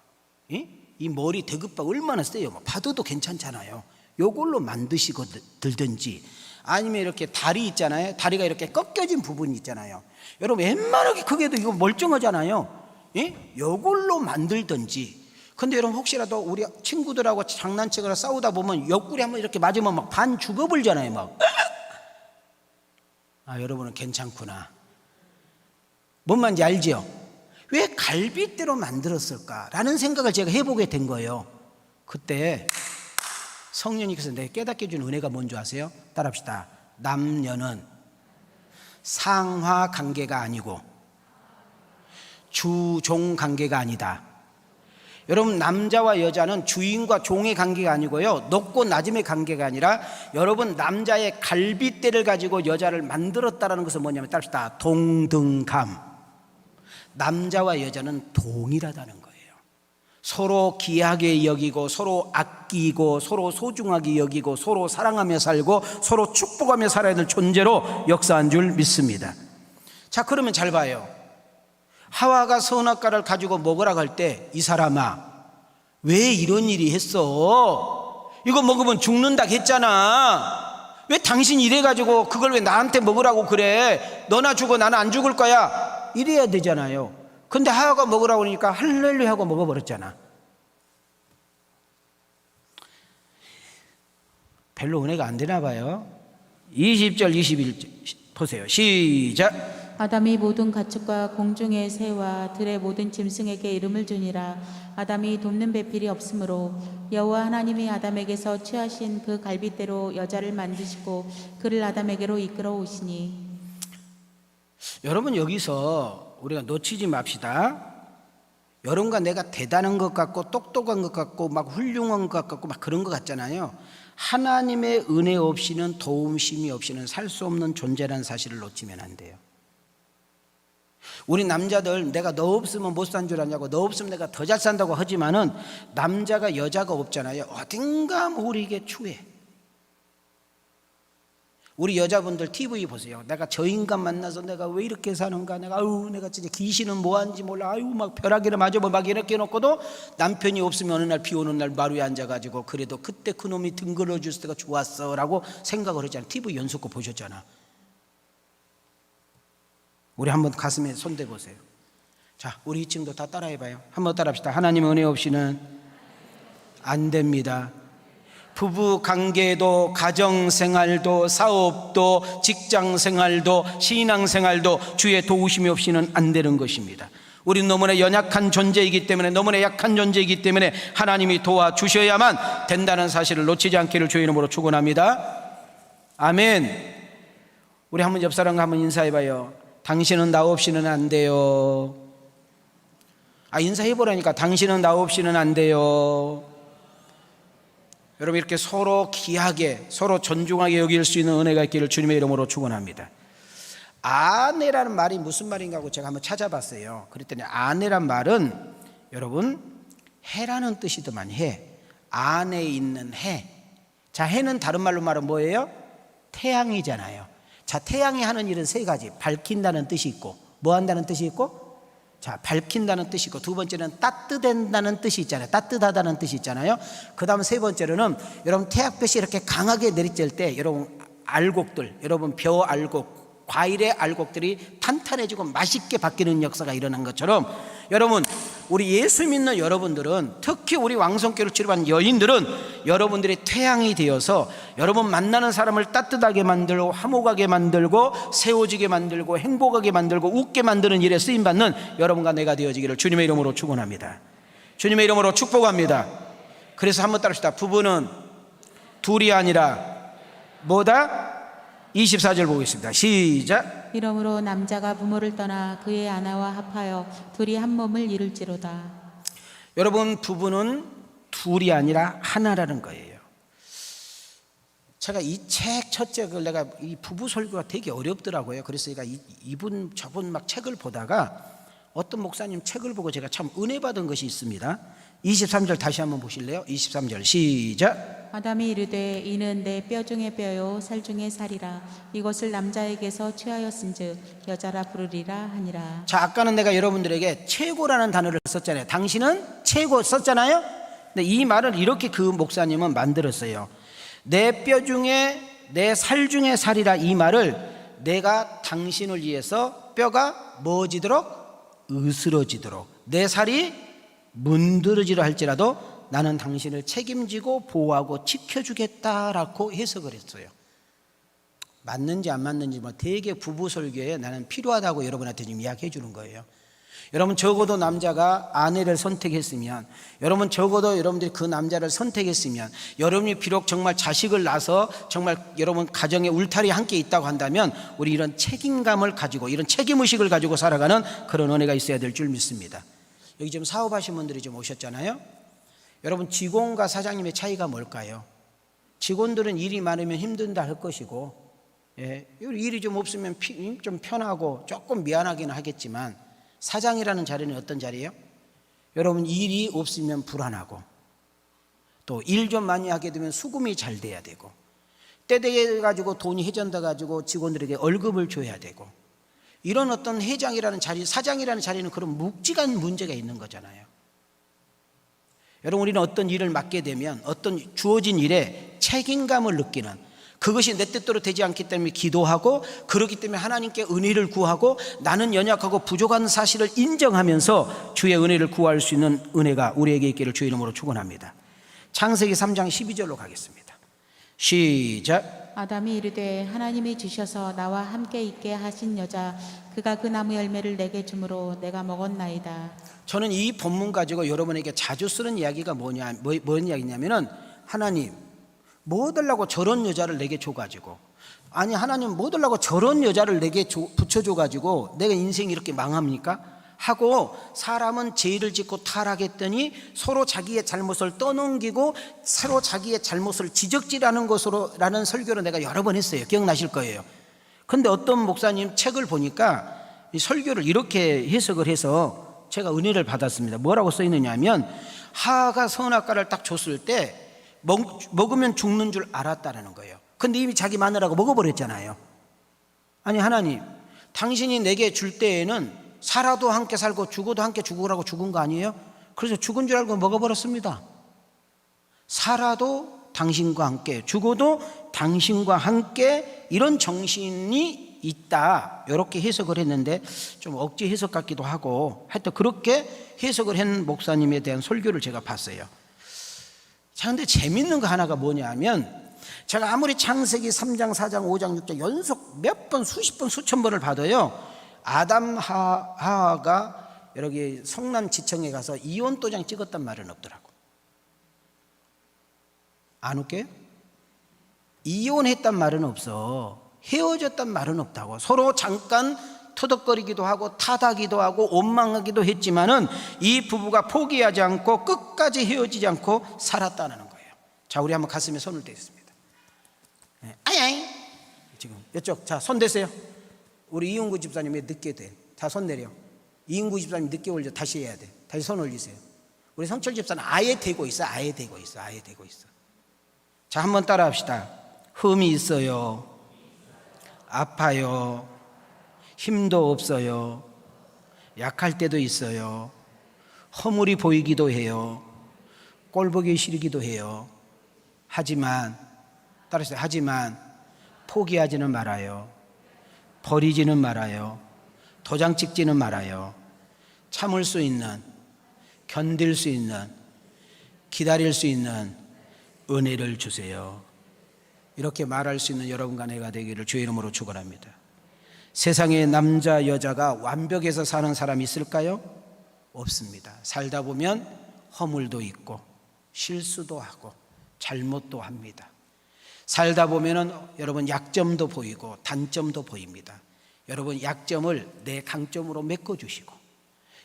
이 머리 대급박 얼마나 세요? 뭐 봐도 괜찮잖아요. 요걸로 만드시고 들든지, 아니면 이렇게 다리 있잖아요. 다리가 이렇게 꺾여진 부분이 있잖아요. 여러분 웬만하게 그게도 이거 멀쩡하잖아요. 예? 요걸로 만들든지. 근데 여러분 혹시라도 우리 친구들하고 장난치거나 싸우다 보면 옆구리 한번 이렇게 맞으면 막 반 죽어버리잖아요. 막. 아, 여러분은 괜찮구나. 뭔 말인지 알지요? 왜 갈빗대로 만들었을까라는 생각을 제가 해보게 된 거예요. 그때 성령님께서 내게 깨닫게 해준 은혜가 뭔지 아세요? 따라합시다. 남녀는 상하 관계가 아니고 주종 관계가 아니다. 여러분 남자와 여자는 주인과 종의 관계가 아니고요, 높고 낮음의 관계가 아니라, 여러분 남자의 갈빗대를 가지고 여자를 만들었다라는 것은 뭐냐면 따라합시다. 동등감. 남자와 여자는 동일하다는 거예요. 서로 귀하게 여기고, 서로 아끼고, 서로 소중하게 여기고, 서로 사랑하며 살고, 서로 축복하며 살아야 될 존재로 역사한 줄 믿습니다. 자, 그러면 잘 봐요. 하와가 선악과를 가지고 먹으라고 할 때 이 사람아 왜 이런 일이 했어? 이거 먹으면 죽는다 했잖아. 왜 당신 이래가지고 그걸 왜 나한테 먹으라고 그래? 너나 죽어 나는 안 죽을 거야. 이래야 되잖아요. 근데 하와가 먹으라고 하니까 할렐루야 하고 먹어버렸잖아. 별로 은혜가 안 되나 봐요. 20절 21절 보세요. 시작. 아담이 모든 가축과 공중의 새와 들의 모든 짐승에게 이름을 주니라. 아담이 돕는 배필이 없으므로 여호와 하나님이 아담에게서 취하신 그 갈빗대로 여자를 만드시고 그를 아담에게로 이끌어 오시니. 여러분 여기서 우리가 놓치지 맙시다. 여러분과 내가 대단한 것 같고 똑똑한 것 같고 막 훌륭한 것 같고 막 그런 것 같잖아요. 하나님의 은혜 없이는, 도움심이 없이는 살 수 없는 존재라는 사실을 놓치면 안 돼요. 우리 남자들 내가 너 없으면 못 산 줄 아냐고, 너 없으면 내가 더 잘 산다고 하지만은 남자가 여자가 없잖아요. 어딘가 모르게 추해. 우리 여자분들 TV 보세요. 내가 저 인간 만나서 내가 왜 이렇게 사는가, 내가 진짜 귀신은 뭐 하는지 몰라, 막 벼락이나 맞아보고 막 이렇게 해놓고도 남편이 없으면 어느 날 비 오는 날 마루에 앉아가지고 그래도 그때 그놈이 등 걸어줄 때가 좋았어 라고 생각을 했잖아. TV 연속거 보셨잖아. 우리 한번 가슴에 손대 보세요. 자, 우리 2층도 다 따라해봐요. 한번 따라합시다. 하나님 은혜 없이는 안 됩니다. 부부 관계도, 가정 생활도, 사업도, 직장 생활도, 신앙 생활도 주의 도우심이 없이는 안 되는 것입니다. 우리는 너무나 연약한 존재이기 때문에, 너무나 약한 존재이기 때문에 하나님이 도와주셔야만 된다는 사실을 놓치지 않기를 주의 이름으로 축원합니다. 아멘. 우리 한번 옆 사람과 한번 인사해봐요. 당신은 나 없이는 안 돼요. 인사해보라니까. 당신은 나 없이는 안 돼요. 여러분 이렇게 서로 귀하게, 서로 존중하게 여길 수 있는 은혜가 있기를 주님의 이름으로 축원합니다. 아내라는 말이 무슨 말인가 하고 제가 한번 찾아봤어요. 그랬더니 아내란 말은 여러분 해라는 뜻이더만. 해. 안에 있는 해. 자, 해는 다른 말로 말하면 뭐예요? 태양이잖아요. 자, 태양이 하는 일은 세 가지. 밝힌다는 뜻이 있고, 뭐 한다는 뜻이 있고, 자, 밝힌다는 뜻이 있고, 두 번째는 따뜻한다는 뜻이 있잖아요. 따뜻하다는 뜻이 있잖아요. 그 다음 세 번째로는 여러분 태양빛이 이렇게 강하게 내리쬐을 때 여러분 알곡들, 여러분 벼 알곡, 과일의 알곡들이 탄탄해지고 맛있게 바뀌는 역사가 일어난 것처럼, 여러분 우리 예수 믿는 여러분들은, 특히 우리 왕성교를 치료한 여인들은 여러분들이 태양이 되어서 여러분 만나는 사람을 따뜻하게 만들고 화목하게 만들고 세워지게 만들고 행복하게 만들고 웃게 만드는 일에 쓰임받는 여러분과 내가 되어지기를 주님의 이름으로 축원합니다. 주님의 이름으로 축복합니다. 그래서 한번 따릅시다. 부부는 둘이 아니라 뭐다? 24절 보겠습니다. 시작. 이러므로 남자가 부모를 떠나 그의 아내와 합하여 둘이 한 몸을 이룰지로다. 여러분 부부는 둘이 아니라 하나라는 거예요. 제가 이 책 첫째 걸 내가 이 부부 설교가 되게 어렵더라고요. 그래서 제가 이분 저분 막 책을 보다가 어떤 목사님 책을 보고 제가 참 은혜 받은 것이 있습니다. 23절 다시 한번 보실래요? 23절 시작. 아담이 이르되 이는 내 뼈 중에 뼈요 살 중에 살이라. 이것을 남자에게서 취하였은즉 여자라 부르리라 하니라. 자, 아까는 내가 여러분들에게 최고라는 단어를 썼잖아요. 당신은 최고 썼잖아요. 근데 이 말을 이렇게 그 목사님은 만들었어요. 내 뼈 중에 내 살 중에 살이라 이 말을 내가 당신을 위해서 뼈가 뭐지도록 으스러지도록 내 살이 문드러지려 할지라도 나는 당신을 책임지고 보호하고 지켜주겠다라고 해석을 했어요. 맞는지 안 맞는지 뭐 되게 부부 설교에 나는 필요하다고 여러분한테 지금 이야기해 주는 거예요. 여러분 적어도 남자가 아내를 선택했으면, 여러분 적어도 여러분들이 그 남자를 선택했으면, 여러분이 비록 정말 자식을 낳아서 정말 여러분 가정에 울타리 함께 있다고 한다면 우리 이런 책임감을 가지고 이런 책임의식을 가지고 살아가는 그런 은혜가 있어야 될 줄 믿습니다. 여기 지금 사업하신 분들이 좀 오셨잖아요. 여러분 직원과 사장님의 차이가 뭘까요? 직원들은 일이 많으면 힘든다 할 것이고, 일이 좀 없으면 좀 편하고 조금 미안하기는 하겠지만, 사장이라는 자리는 어떤 자리예요? 여러분 일이 없으면 불안하고, 또 일 좀 많이 하게 되면 수금이 잘 돼야 되고, 때 되게 가지고 돈이 회전돼 가지고 직원들에게 월급을 줘야 되고, 이런 어떤 회장이라는 자리, 사장이라는 자리는 그런 묵직한 문제가 있는 거잖아요. 여러분 우리는 어떤 일을 맡게 되면 어떤 주어진 일에 책임감을 느끼는, 그것이 내 뜻대로 되지 않기 때문에 기도하고, 그렇기 때문에 하나님께 은혜를 구하고, 나는 연약하고 부족한 사실을 인정하면서 주의 은혜를 구할 수 있는 은혜가 우리에게 있기를 주의 이름으로 축원합니다. 창세기 3장 12절로 가겠습니다. 시작. 아담이 이르되 하나님이 주셔서 나와 함께 있게 하신 여자 그가 그 나무 열매를 내게 주므로 내가 먹었나이다. 저는 이 본문 가지고 여러분에게 자주 쓰는 이야기가 뭔 이야기냐면은, 하나님 뭐 달라고 저런 여자를 내게 줘가지고, 아니 하나님 뭐 달라고 저런 여자를 내게 붙여줘가지고 내가 인생이 이렇게 망합니까? 하고 사람은 죄를 짓고 타락했더니 서로 자기의 잘못을 떠넘기고 서로 자기의 잘못을 지적질하는 것으로라는 설교를 내가 여러 번 했어요. 기억나실 거예요. 그런데 어떤 목사님 책을 보니까 이 설교를 이렇게 해석을 해서 제가 은혜를 받았습니다. 뭐라고 써 있느냐 하면, 하하가 선악과를 딱 줬을 때 먹으면 죽는 줄 알았다라는 거예요. 근데 이미 자기 마누라가 먹어버렸잖아요. 아니 하나님, 당신이 내게 줄 때에는 살아도 함께 살고 죽어도 함께 죽으라고 죽은 거 아니에요? 그래서 죽은 줄 알고 먹어버렸습니다. 살아도 당신과 함께, 죽어도 당신과 함께, 이런 정신이 있다, 이렇게 해석을 했는데 좀 억지 해석 같기도 하고, 하여튼 그렇게 해석을 한 목사님에 대한 설교를 제가 봤어요. 자, 근데 재밌는 거 하나가 뭐냐 하면, 제가 아무리 창세기 3장, 4장, 5장, 6장 연속 몇 번, 수십 번, 수천 번을 봐도요, 아담 하하가 여기 성남 지청에 가서 이혼 도장 찍었단 말은 없더라고. 안 웃겨요? 이혼했단 말은 없어. 헤어졌단 말은 없다고. 서로 잠깐 터덕거리기도 하고 타다기도 하고 원망하기도 했지만은 이 부부가 포기하지 않고 끝까지 헤어지지 않고 살았다는 거예요. 자, 우리 한번 가슴에 손을 대겠습니다. 아이 지금 이쪽, 자, 손 대세요. 우리 이은구 집사님 왜 늦게 돼? 자, 손 내려. 이은구 집사님 늦게 올려. 다시 해야 돼. 다시 손 올리세요. 우리 성철 집사는 아예 되고 있어. 아예 되고 있어. 아예 되고 있어. 자, 한번 따라 합시다. 흠이 있어요. 아파요. 힘도 없어요. 약할 때도 있어요. 허물이 보이기도 해요. 꼴보기 싫기도 해요. 하지만, 따라하세요. 하지만 포기하지는 말아요. 버리지는 말아요. 도장 찍지는 말아요. 참을 수 있는, 견딜 수 있는, 기다릴 수 있는 은혜를 주세요. 이렇게 말할 수 있는 여러분과 내가 되기를 주의 이름으로 축원합니다. 세상에 남자 여자가 완벽해서 사는 사람이 있을까요? 없습니다. 살다 보면 허물도 있고 실수도 하고 잘못도 합니다. 살다 보면은 여러분 약점도 보이고 단점도 보입니다. 여러분 약점을 내 강점으로 메꿔주시고,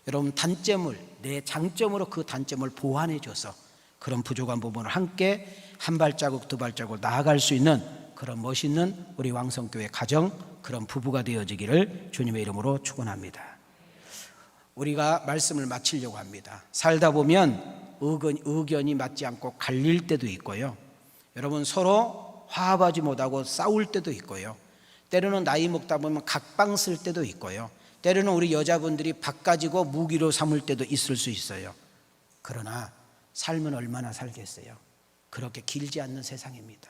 여러분 단점을 내 장점으로 그 단점을 보완해 줘서 그런 부족한 부분을 함께 한 발자국 두 발자국 나아갈 수 있는 그런 멋있는 우리 왕성교회 가정, 그런 부부가 되어지기를 주님의 이름으로 축원합니다. 우리가 말씀을 마치려고 합니다. 살다 보면 의견이 맞지 않고 갈릴 때도 있고요. 여러분 서로 화합하지 못하고 싸울 때도 있고요. 때로는 나이 먹다 보면 각방 쓸 때도 있고요. 때로는 우리 여자분들이 밥 가지고 무기로 삼을 때도 있을 수 있어요. 그러나 삶은 얼마나 살겠어요? 그렇게 길지 않는 세상입니다.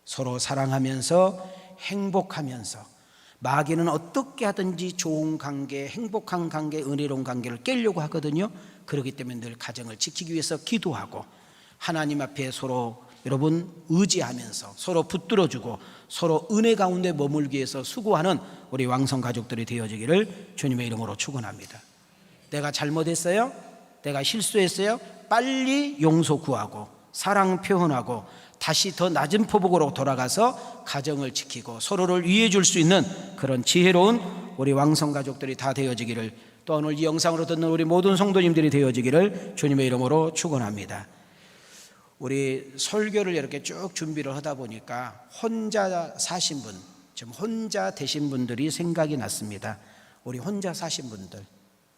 서로 사랑하면서 행복하면서, 마귀는 어떻게 하든지 좋은 관계, 행복한 관계, 은혜로운 관계를 깨려고 하거든요. 그렇기 때문에 늘 가정을 지키기 위해서 기도하고 하나님 앞에 서로 여러분 의지하면서 서로 붙들어주고 서로 은혜 가운데 머물기 위해서 수고하는 우리 왕성 가족들이 되어지기를 주님의 이름으로 축원합니다. 내가 잘못했어요? 내가 실수했어요? 빨리 용서 구하고 사랑 표현하고 다시 더 낮은 포복으로 돌아가서 가정을 지키고 서로를 위해 줄 수 있는 그런 지혜로운 우리 왕성 가족들이 다 되어지기를, 또 오늘 이 영상으로 듣는 우리 모든 성도님들이 되어지기를 주님의 이름으로 축원합니다. 우리 설교를 이렇게 쭉 준비를 하다 보니까 혼자 사신 분, 지금 혼자 되신 분들이 생각이 났습니다. 우리 혼자 사신 분들,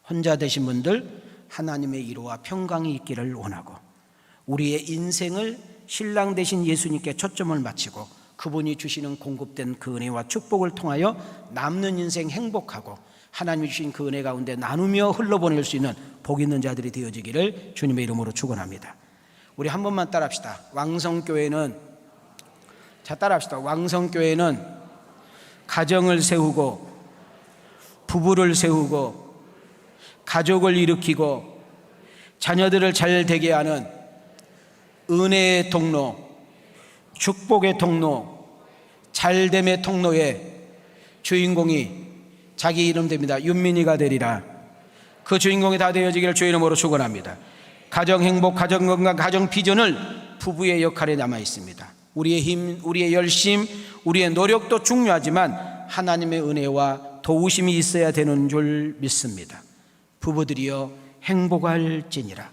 혼자 되신 분들, 하나님의 위로와 평강이 있기를 원하고 우리의 인생을 신랑 되신 예수님께 초점을 맞추고 그분이 주시는 공급된 그 은혜와 축복을 통하여 남는 인생 행복하고 하나님이 주신 그 은혜 가운데 나누며 흘러보낼 수 있는 복 있는 자들이 되어지기를 주님의 이름으로 축원합니다. 우리 한 번만 따라합시다. 왕성교회는, 자 따라합시다. 왕성교회는 가정을 세우고 부부를 세우고 가족을 일으키고 자녀들을 잘 되게 하는 은혜의 통로, 축복의 통로, 잘됨의 통로의 주인공이 자기 이름 됩니다. 윤민이가 되리라. 그 주인공이 다 되어지기를 주의 이름으로 축원합니다. 가정 행복, 가정 건강, 가정 비전을 부부의 역할에 남아 있습니다. 우리의 힘, 우리의 열심, 우리의 노력도 중요하지만 하나님의 은혜와 도우심이 있어야 되는 줄 믿습니다. 부부들이여 행복할지니라,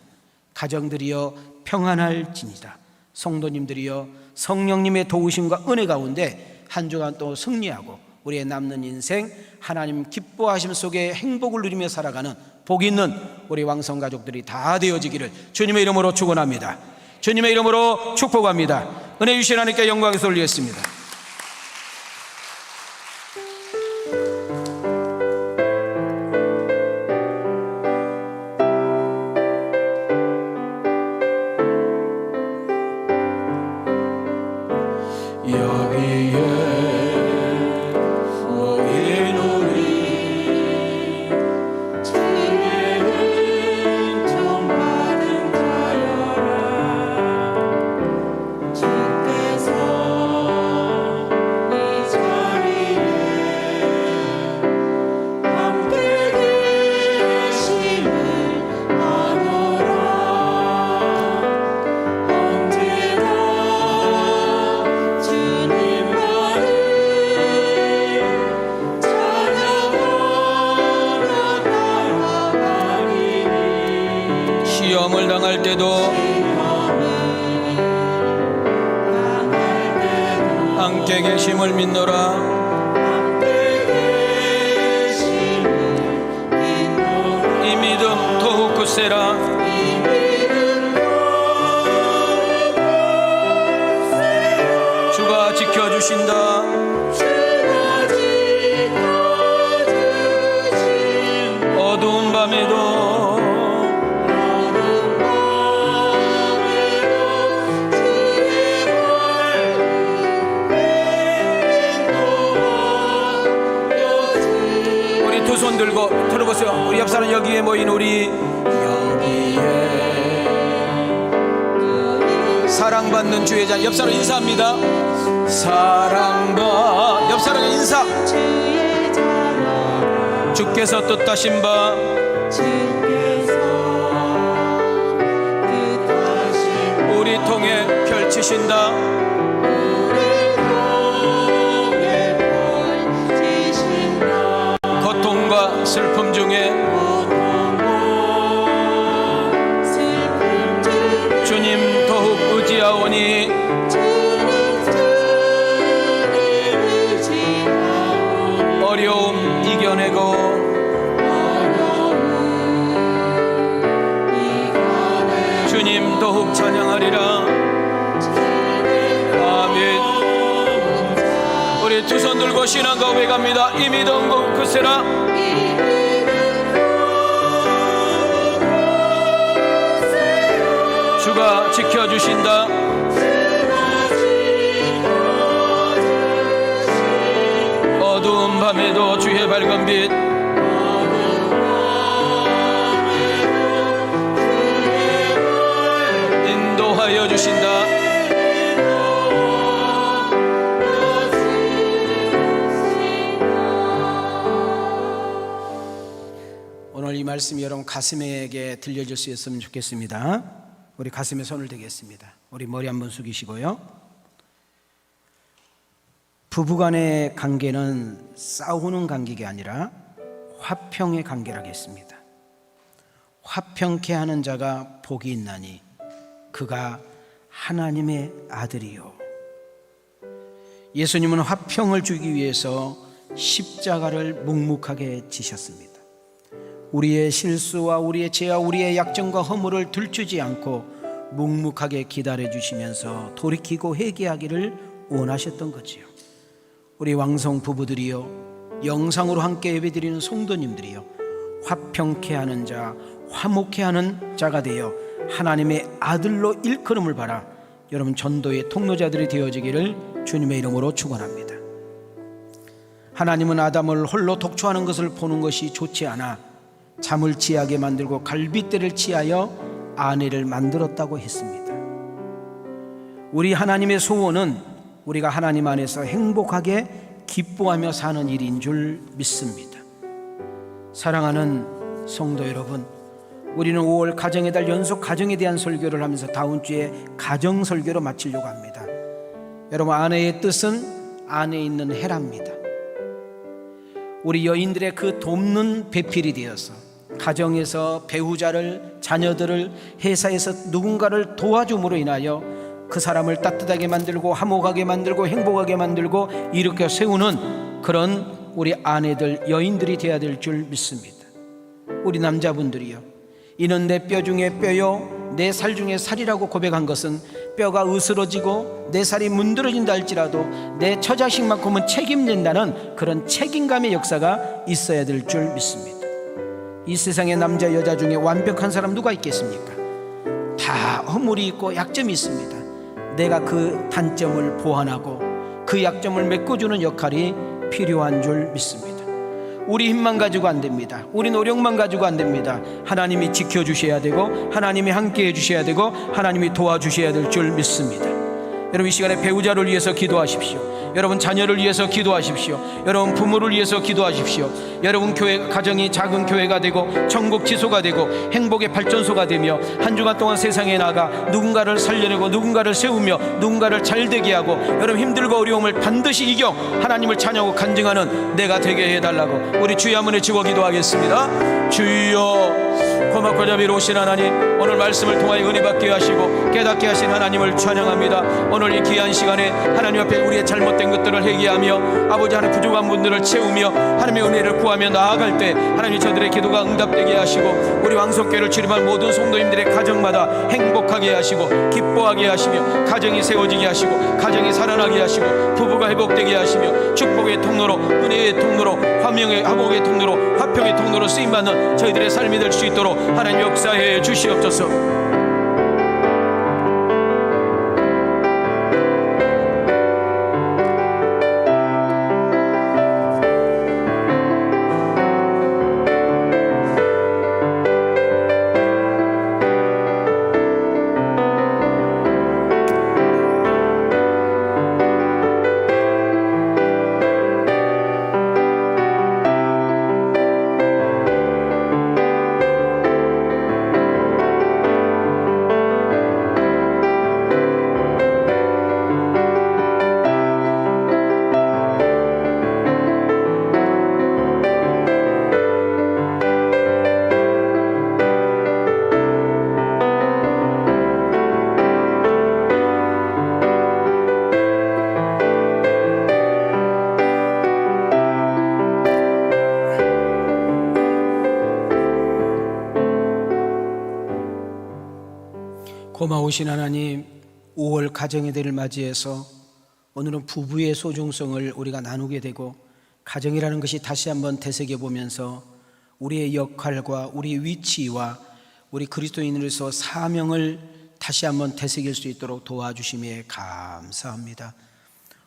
가정들이여 평안할지니라, 성도님들이여 성령님의 도우심과 은혜 가운데 한 주간 또 승리하고 우리의 남는 인생 하나님 기뻐하심 속에 행복을 누리며 살아가는 복 있는 우리 왕성 가족들이 다 되어지기를 주님의 이름으로 축원합니다. 주님의 이름으로 축복합니다. 은혜 주신 하나님께 영광을 돌리겠습니다. 시험을 당할 때도 함께 계심을 믿노라. 이 믿음 더욱 굳세라. 주가 지켜주신다. 어두운 밤에도 손 들고 들어보세요. 우리 옆 사람 여기에 모인 우리 여기에 사랑받는 주의 자, 옆 사람 인사합니다. 사랑받, 옆 사람 인사. 주께서 뜻하신 바 우리 통해 펼치신다. 고통과 슬픔 중에 주님 더욱 의지하오니 어려움 이겨내고 주님 더욱 찬양하리라. 아멘. 우리 두 손 들고 신앙 가운데 갑니다. 이 믿음 굳세라. 주가 지켜주신다. 밤에도 주의 밝은 빛 인도하여 주신다. 오늘 이 말씀이 여러분 가슴에게 들려질 수 있으면 좋겠습니다. 우리 가슴에 손을 대겠습니다. 우리 머리 한번 숙이시고요. 부부간의 관계는 싸우는 관계가 아니라 화평의 관계라겠습니다. 화평케 하는 자가 복이 있나니 그가 하나님의 아들이요. 예수님은 화평을 주기 위해서 십자가를 묵묵하게 지셨습니다. 우리의 실수와 우리의 죄와 우리의 약점과 허물을 들추지 않고 묵묵하게 기다려 주시면서 돌이키고 회개하기를 원하셨던 거지요. 우리 왕성 부부들이요, 영상으로 함께 예배드리는 성도님들이요, 화평케 하는 자, 화목케 하는 자가 되어 하나님의 아들로 일컬음을 받아 여러분 전도의 통로자들이 되어지기를 주님의 이름으로 축원합니다. 하나님은 아담을 홀로 독초하는 것을 보는 것이 좋지 않아 잠을 취하게 만들고 갈빗대를 취하여 아내를 만들었다고 했습니다. 우리 하나님의 소원은 우리가 하나님 안에서 행복하게 기뻐하며 사는 일인 줄 믿습니다. 사랑하는 성도 여러분, 우리는 5월 가정의 달 연속 가정에 대한 설교를 하면서 다음 주에 가정 설교로 마치려고 합니다. 여러분, 아내의 뜻은 안에 있는 해랍니다. 우리 여인들의 그 돕는 배필이 되어서 가정에서 배우자를, 자녀들을, 회사에서 누군가를 도와줌으로 인하여 그 사람을 따뜻하게 만들고 화목하게 만들고 행복하게 만들고 일으켜 세우는 그런 우리 아내들, 여인들이 되어야 될 줄 믿습니다. 우리 남자분들이요, 이는 내 뼈 중에 뼈요 내 살 중에 살이라고 고백한 것은 뼈가 으스러지고 내 살이 문드러진다 할지라도 내 처자식만큼은 책임진다는 그런 책임감의 역사가 있어야 될 줄 믿습니다. 이 세상의 남자 여자 중에 완벽한 사람 누가 있겠습니까? 다 허물이 있고 약점이 있습니다. 내가 그 단점을 보완하고 그 약점을 메꿔주는 역할이 필요한 줄 믿습니다. 우리 힘만 가지고 안 됩니다. 우리 노력만 가지고 안 됩니다. 하나님이 지켜주셔야 되고 하나님이 함께 해주셔야 되고 하나님이 도와주셔야 될 줄 믿습니다. 여러분, 이 시간에 배우자를 위해서 기도하십시오. 여러분, 자녀를 위해서 기도하십시오. 여러분, 부모를 위해서 기도하십시오. 여러분, 교회 가정이 작은 교회가 되고 천국 지소가 되고 행복의 발전소가 되며 한 주간 동안 세상에 나가 누군가를 살려내고 누군가를 세우며 누군가를 잘되게 하고 여러분 힘들고 어려움을 반드시 이겨 하나님을 찬양하고 간증하는 내가 되게 해달라고 우리 주의 한번 외치고 기도하겠습니다. 주여, 고맙고 자비로우신 하나님, 오늘 말씀을 통하여 은혜 받게 하시고 깨닫게 하신 하나님을 찬양합니다. 오늘 이 귀한 시간에 하나님 앞에 우리의 잘못된 것들을 회개하며 아버지 하나님 부족한 분들을 채우며 하나님의 은혜를 구하며 나아갈 때 하나님 저들의 기도가 응답되게 하시고 우리 왕성교회를 출입한 모든 성도님들의 가정마다 행복하게 하시고 기뻐하게 하시며 가정이 세워지게 하시고 가정이 살아나게 하시고 부부가 회복되게 하시며 축복의 통로로, 은혜의 통로로, 화평의 통로로, 화평의 통로로 쓰임받는 저희들의 삶이 될 수 있도록 하나님 역사해 주시옵소서. 고마우신 하나님, 5월 가정의 달을 맞이해서 오늘은 부부의 소중성을 우리가 나누게 되고 가정이라는 것이 다시 한번 되새겨보면서 우리의 역할과 우리의 위치와 우리 그리스도인으로서 사명을 다시 한번 되새길 수 있도록 도와주심에 감사합니다.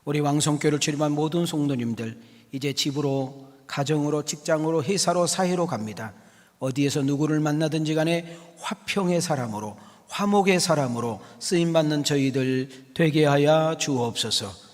우리 왕성교회를 출입한 모든 성도님들, 이제 집으로, 가정으로, 직장으로, 회사로, 사회로 갑니다. 어디에서 누구를 만나든지 간에 화평의 사람으로, 화목의 사람으로 쓰임받는 저희들 되게 하여 주옵소서.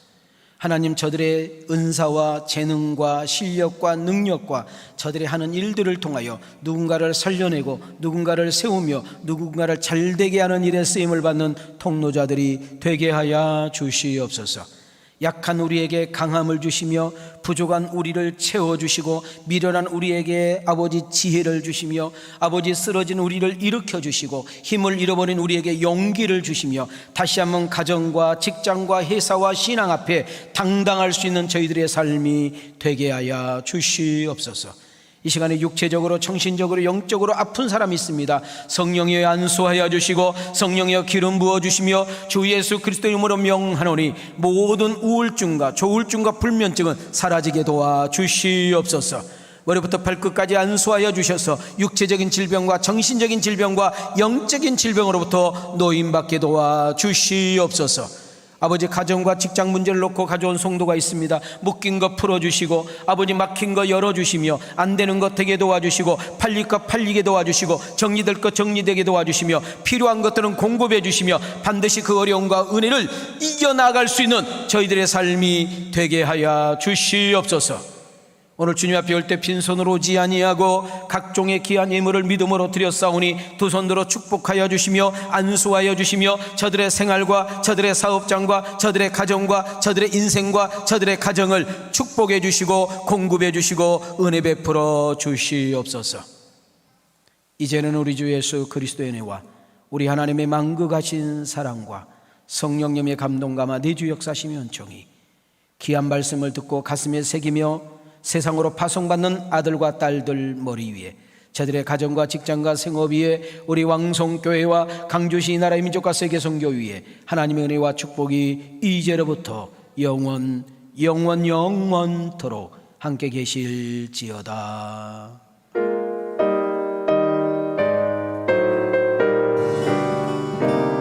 하나님, 저들의 은사와 재능과 실력과 능력과 저들의 하는 일들을 통하여 누군가를 살려내고 누군가를 세우며 누군가를 잘되게 하는 일에 쓰임을 받는 통로자들이 되게 하여 주시옵소서. 약한 우리에게 강함을 주시며 부족한 우리를 채워주시고 미련한 우리에게 아버지 지혜를 주시며 아버지 쓰러진 우리를 일으켜 주시고 힘을 잃어버린 우리에게 용기를 주시며 다시 한번 가정과 직장과 회사와 신앙 앞에 당당할 수 있는 저희들의 삶이 되게 하여 주시옵소서. 이 시간에 육체적으로, 정신적으로, 영적으로 아픈 사람이 있습니다. 성령이여 안수하여 주시고 성령이여 기름 부어주시며 주 예수 그리스도의 이름으로 명하노니 모든 우울증과 조울증과 불면증은 사라지게 도와주시옵소서. 머리부터 발끝까지 안수하여 주셔서 육체적인 질병과 정신적인 질병과 영적인 질병으로부터 노임받게 도와주시옵소서. 아버지, 가정과 직장 문제를 놓고 가져온 성도가 있습니다. 묶인 거 풀어주시고 아버지, 막힌 거 열어주시며 안 되는 거 되게 도와주시고 팔릴 거 팔리게 도와주시고 정리될 거 정리되게 도와주시며 필요한 것들은 공급해 주시며 반드시 그 어려움과 은혜를 이겨나갈 수 있는 저희들의 삶이 되게 하여 주시옵소서. 오늘 주님 앞에 올 때 빈손으로 오지 아니하고 각종의 귀한 예물을 믿음으로 드렸사오니 두 손 들어 축복하여 주시며 안수하여 주시며 저들의 생활과 저들의 사업장과 저들의 가정과 저들의 인생과 저들의 가정을 축복해 주시고 공급해 주시고 은혜 베풀어 주시옵소서. 이제는 우리 주 예수 그리스도의 은혜와 우리 하나님의 만극하신 사랑과 성령님의 감동감화 내주 역사심의 은총이 귀한 말씀을 듣고 가슴에 새기며 세상으로 파송받는 아들과 딸들 머리 위에, 저들의 가정과 직장과 생업 위에, 우리 왕성교회와 강주시 나라의 민족과 세계 선교 위에 하나님의 은혜와 축복이 이제로부터 영원토록 함께 계실지어다.